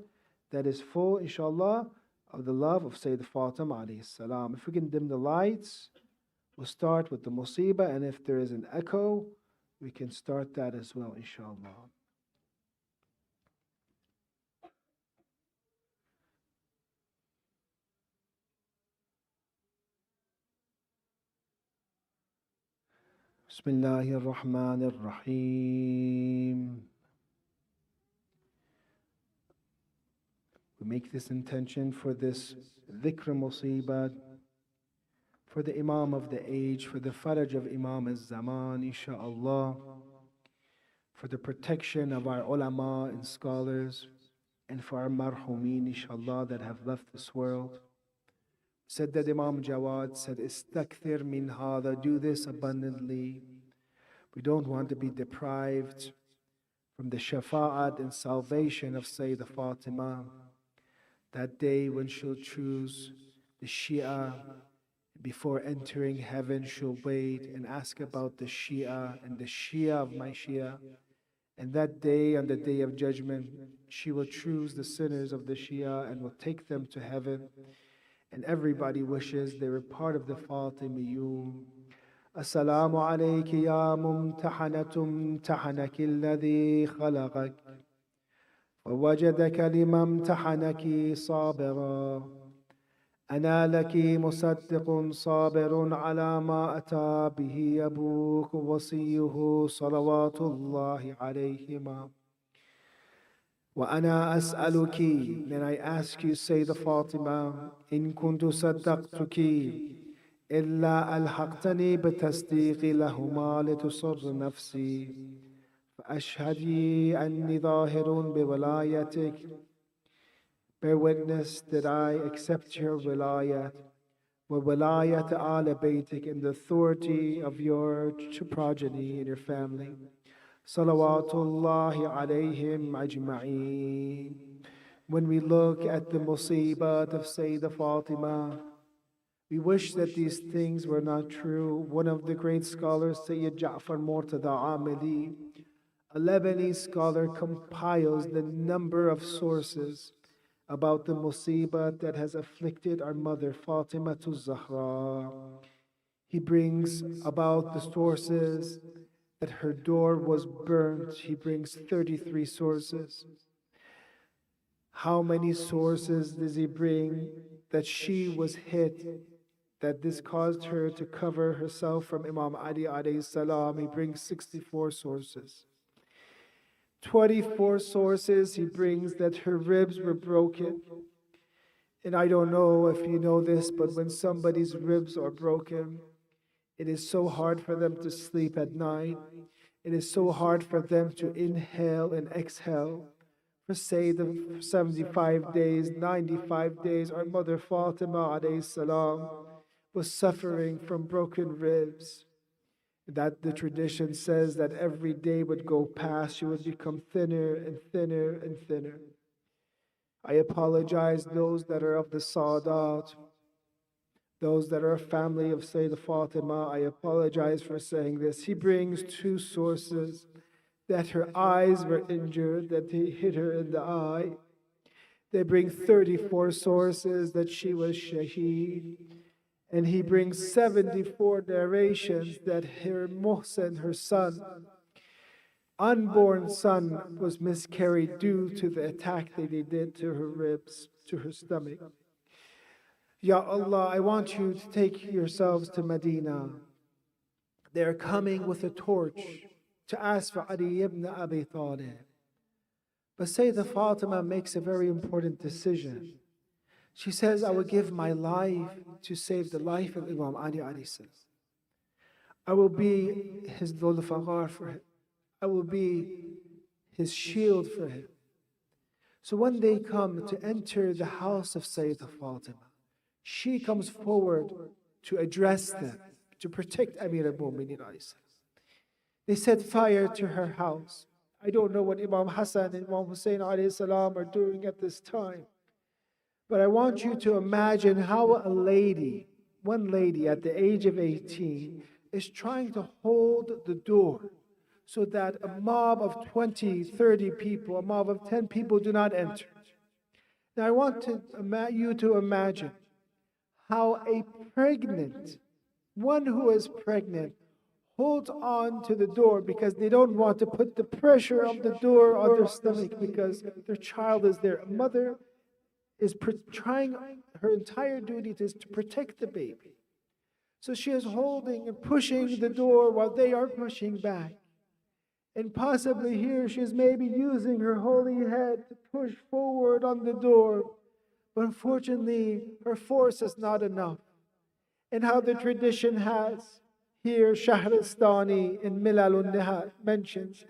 that is full, inshallah, of the love of Sayyidah Fatima alayhi salam. If we can dim the lights, we'll start with the musibah, and if there is an echo, we can start that as well, inshallah. Bismillahir Rahmanir Rahim. We make this intention for this dhikr musibah, for the Imam of the age, for the faraj of Imam al-Zaman, inshaAllah, for the protection of our ulama and scholars, and for our marhumeen, inshaAllah, that have left this world. Said that Imam Jawad said, Istakthir min hada, do this abundantly. We don't want to be deprived from the shafa'at and salvation of Sayyidah Fatima. That day when she'll choose the Shia, before entering heaven, she'll wait and ask about the Shia and the Shia of my Shia. And that day, on the day of judgment, she will choose the sinners of the Shia and will take them to heaven. And everybody wishes they were part of the Fatimiyun. Assalamu alayki ya mumtahanatum tahanaki alladhi khalaqak. ووجدك لما امتحنك صابرا أنا لك مصدق صابر على ما أتى به أبوك وصيه صلوات الله عليهما وأنا أسألك, and I ask you, Sayyidah Fatima, إن كنت صدقتك, إلا ألحقتني بالتصديق لهما لتصر نفسي فأشهدي أني ظاهر بولايتك. Bear witness that I accept your wilayat, وولاية آل بيتك, and the authority of your progeny and your family. صلوات الله عليهم أجمعين. When we look at the musibat of Sayyidah Fatima, we wish that these things were not true. One of the great scholars, Sayyid Ja'far Murtada Amili, a Lebanese scholar, compiles the number of sources about the musibat that has afflicted our mother Fatima to Zahra. He brings about the sources that her door was burnt. He brings 33 sources. How many sources does he bring that she was hit, that this caused her to cover herself from Imam Ali alayhi salam? He brings 64 sources. 24 sources he brings that her ribs were broken. And I don't know if you know this, but when somebody's ribs are broken, it is so hard for them to sleep at night. It is so hard for them to inhale and exhale. For say the 75 days, 95 days, our mother Fatima alayhi salam was suffering from broken ribs. That the tradition says that every day would go past, she would become thinner and thinner and thinner. I apologize those that are of the Sadat, those that are a family of Sayyidah Fatima. I apologize for saying this. He brings two sources that her eyes were injured, that he hit her in the eye. They bring 34 sources that she was shaheed. And he brings 74 narrations that her Muhsin, her son, unborn son, was miscarried due to the attack that they did to her ribs, to her stomach. Ya Allah, I want you to take yourselves to Medina. They're coming with a torch to ask for Ali ibn Abi Talib. But Sayyidah Fatima makes a very important decision. She says, I will give my life to save the life of Imam Ali alayhi salam. I will be his dhul-faghar for him. I will be his shield for him. So when they come to enter the house of Sayyidah Fatima, she comes forward to address them, to protect Amir al-Mu'mineen alayhi salam. They set fire to her house. I don't know what Imam Hassan and Imam Hussein alayhi salam are doing at this time. But I want you to imagine how one lady at the age of 18 is trying to hold the door so that a mob of 20, 30 people, a mob of 10 people do not enter. Now I want you to imagine how one who is pregnant, holds on to the door because they don't want to put the pressure of the door on their stomach because their child is there. A mother is trying, her entire duty is to protect the baby. So she is holding and pushing the door while they are pushing back. And possibly here she is maybe using her holy head to push forward on the door. But unfortunately, her force is not enough. And how the tradition has, here Shahristani in Milal al-Nihal mentions,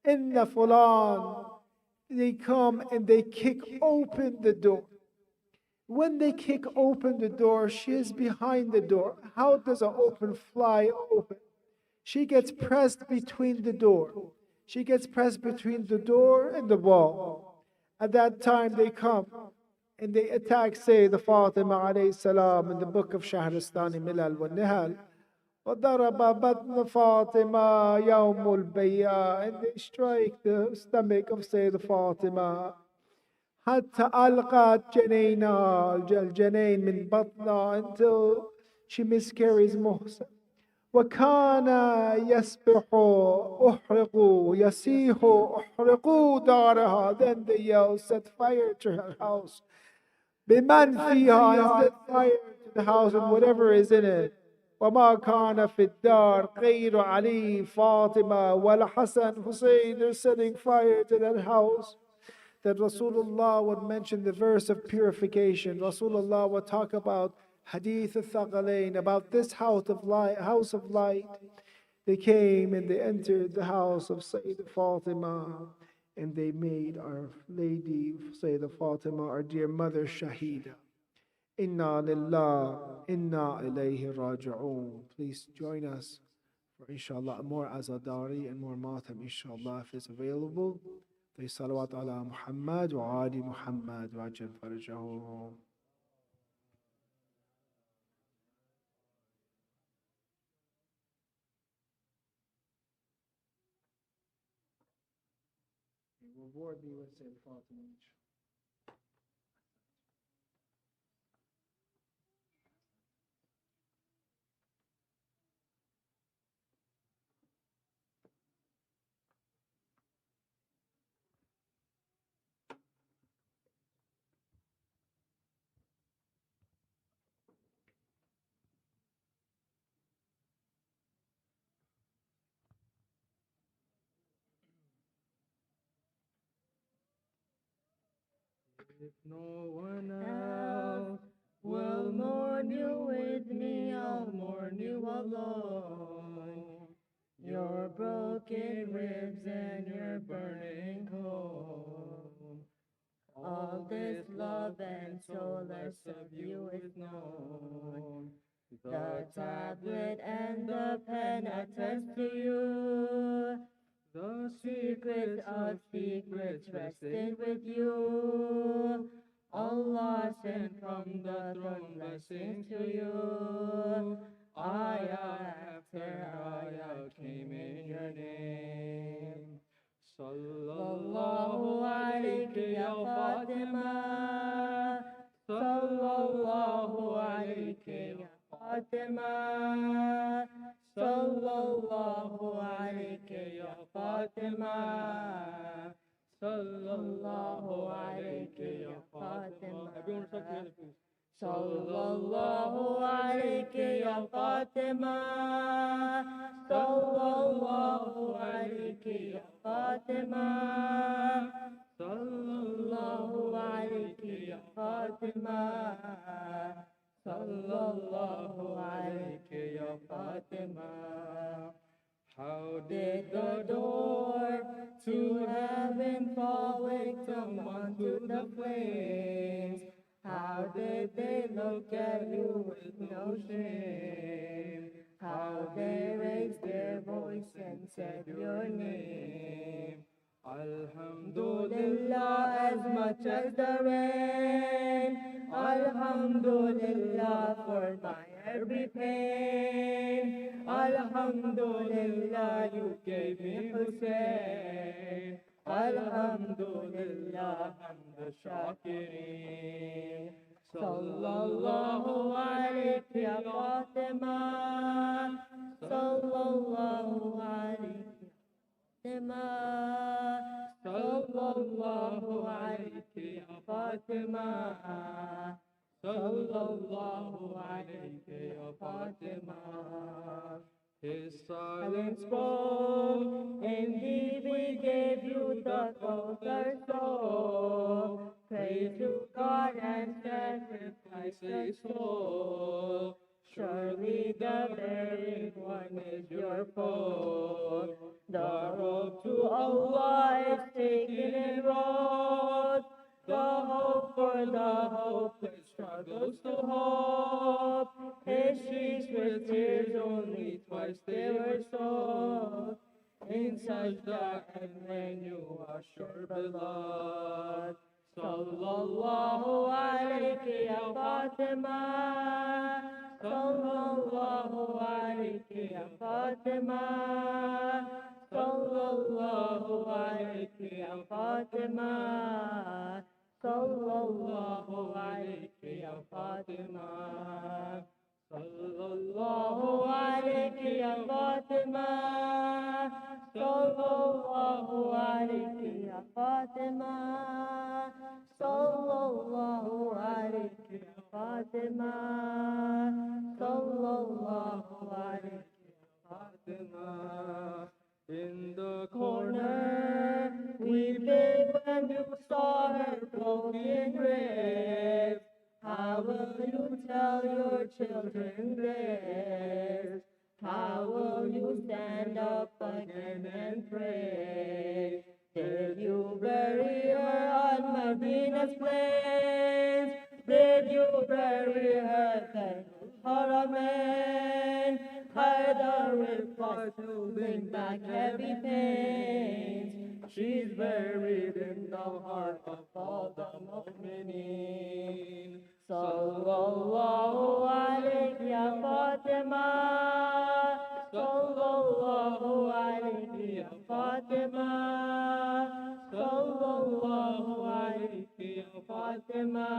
Inna Fulan, they come and they kick open the door. When they kick open the door, she is behind the door. How does an open fly open? She gets pressed between the door. She gets pressed between the door and the wall. At that time they come and they attack, say, the Fatima alayhi salam in the book of Shahristani Milal wa Nihal. وَضَرَبَ بَطْنَ فَاطِمَةَ يَوْمُ الْبَيَّةِ, and they strike the stomach of Sayyid Fatima. حتى ألقت جنينها الجنين من بطنها, until she miscarries Muhsin. وكان يسبح أحرقوا يسيح أحرقوا دارها, then they yell, set fire to her house. بمن فيها, and set fire to the house and whatever is in it. وما كان في الدار غير علي فاطمة ولا حسن Hussein, they're setting fire to that house. That Rasulullah would mention the verse of purification. Rasulullah would talk about Hadith al-Thaqalain, about this house of light. They came and they entered the house of Sayyidah Fatima, and they made our lady Sayyidah Fatima, our dear mother, Shahida. Inna lillah, inna ilayhi raji'un. Please join us for inshallah more azadari and more matam inshallah if it's available. Please salawat ala Muhammad wa ali Muhammad wa ajal farajahum. Reward me with Sayyid Fatima. If no one else will mourn you with me, I'll mourn you alone. Your broken ribs and your burning home. All this love and solace of you is known. The tablet and the pen attest to you. The secret of secrets rested with you. Allah sent from the throne blessings to you. Ayah after ayah came in your name. Sallallahu alayhi ya Fatima. Sallallahu alayhi ya Fatima. Sallallahu alayhi ya Fatima. Sallallahu alayhi ya Fatima. Everyone start together, please. Sallallahu alayhi ya Fatima. Sallallahu alayhi ya Fatima. Sallallahu alayhi ya Fatima. Sallallahu alayhi ya Fatima. How did the door to heaven fall victim unto the flames? How did they look at you with no shame? How they raised their voice and said your name? Alhamdulillah, as much as the rain. Alhamdulillah for my every pain. Alhamdulillah, you gave me Hussein. Alhamdulillah, hamd shakirin. Sallallahu alayhi ya Fatima. Sallallahu alayhi Fatima. Sallallahu alayhi ya Fatima. Sallallahu alayhi ya Fatima. His silence spoke, indeed we gave you the Kauthar soul. Praise to God and sacrifice a soul. Surely the very one is your foe. The road to Allah is taken in road. The hope for the hopeless struggles to hope. His cheeks with tears only twice they were soaked. In sajda and when you wash your blood. Sallallahu alayhi ya Fatima. Sallallahu alayhi ya Fatima. Sallallahu alayhi ya Fatima. Sallallahu alayhi ya Fatima. Sallallahu alayhi ya Fatima. Sallallahu alayhi ya Fatima. Sallallahu alayhi ya Fatima. Sallallahu alayhi ya Fatima. In the corner weeping when you saw her broken grave. How will you tell your children this? How will you stand up again and pray? Did you bury her on Medina's plains? Did you bury her at Haramain? Haidar reports to bring back heavy pains. She's buried in the heart of all the mu'mineen. Sallallahu alayhi ya Fatima. Sallallahu alayhi ya Fatima. Sallallahu alayhi ya Fatima.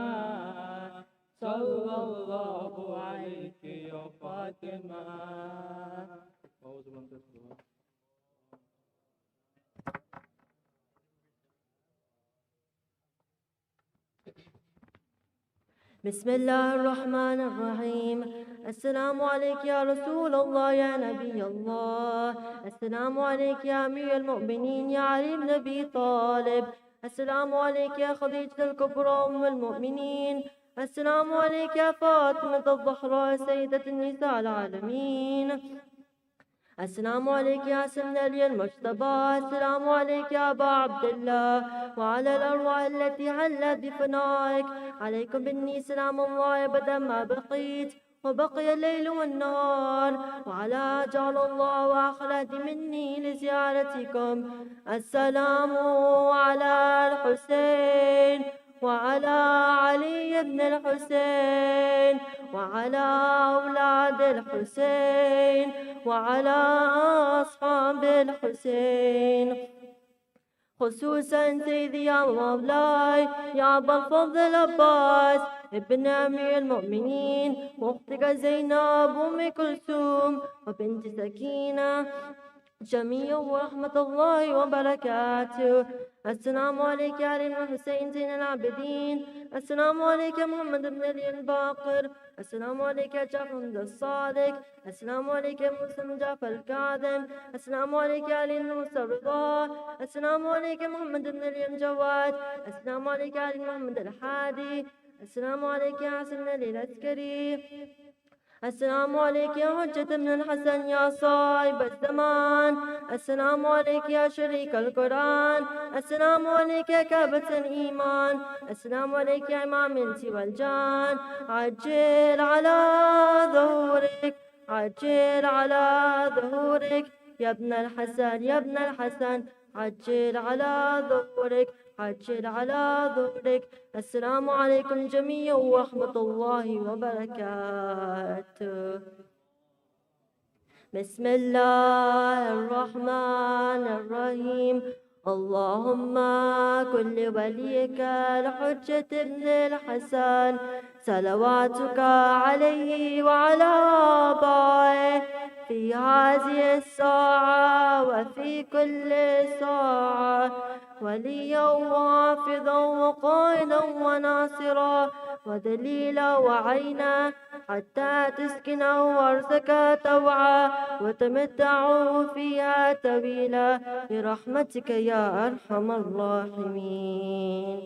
Sallallahu alayhi ya Fatima. بسم الله الرحمن الرحيم. السلام عليك يا رسول الله يا نبي الله. السلام عليك يا أمير المؤمنين يا علي بن أبي طالب. السلام عليك يا خديجة الكبرى أم المؤمنين. السلام عليك يا فاطمة الزهراء سيدة النساء العالمين. السلام عليك يا سيدنا علي المجتبى. السلام عليك يا أبا عبد الله وعلى الأرواح التي حلت بفنائك. عليكم مني سلام الله أبدا ما بقيت وبقي الليل والنهار، وعلى جعل الله وأخلد مني لزيارتكم. السلام على الحسين وعلى علي بن الحسين وعلى أولاد الحسين وعلى أصحاب الحسين، خصوصا سيدي يا مولاي يا أبا الفضل العباس ابن أمير المؤمنين وأختك زينب أم كلثوم وبنت سكينة جميعا ورحمة الله وبركاته. السلام عليك يا علي بن الحسين زين العابدين. السلام عليك يا محمد بن علي الباقر. السلام عليك يا جعفر بن الصادق. السلام عليك يا موسى بن جعفر الكاظم. السلام عليك يا علي بن موسى الرضا. السلام عليك يا محمد بن علي الجواد. السلام عليك يا علي بن محمد الحادي. السلام عليك يا حسن بن علي العسكري. السلام عليك يا حجة بن الحسن يا صاحب الزمان. السلام عليك يا شريك القرآن. السلام عليك يا كعبة الإيمان. السلام عليك يا إمام الإنس والجان. عجل على ظهورك عجل على ظهورك يا ابن الحسن يا ابن الحسن. عجل على ظهورك عجل على ظهورك. السلام عليكم جميعا ورحمة الله وبركاته. بسم الله الرحمن الرحيم. اللهم كل وليك الحجة ابن الحسن صلواتك عليه وعلى آبائه في هذه الساعة وفي كل ساعة، وليا وحافظا وقائدا وناصرا ودليلا وعينا، حتى تسكنه أرضك طوعا وتمتعه فيها طويلا برحمتك يا أرحم الراحمين.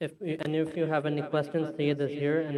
If you have any questions, say this here and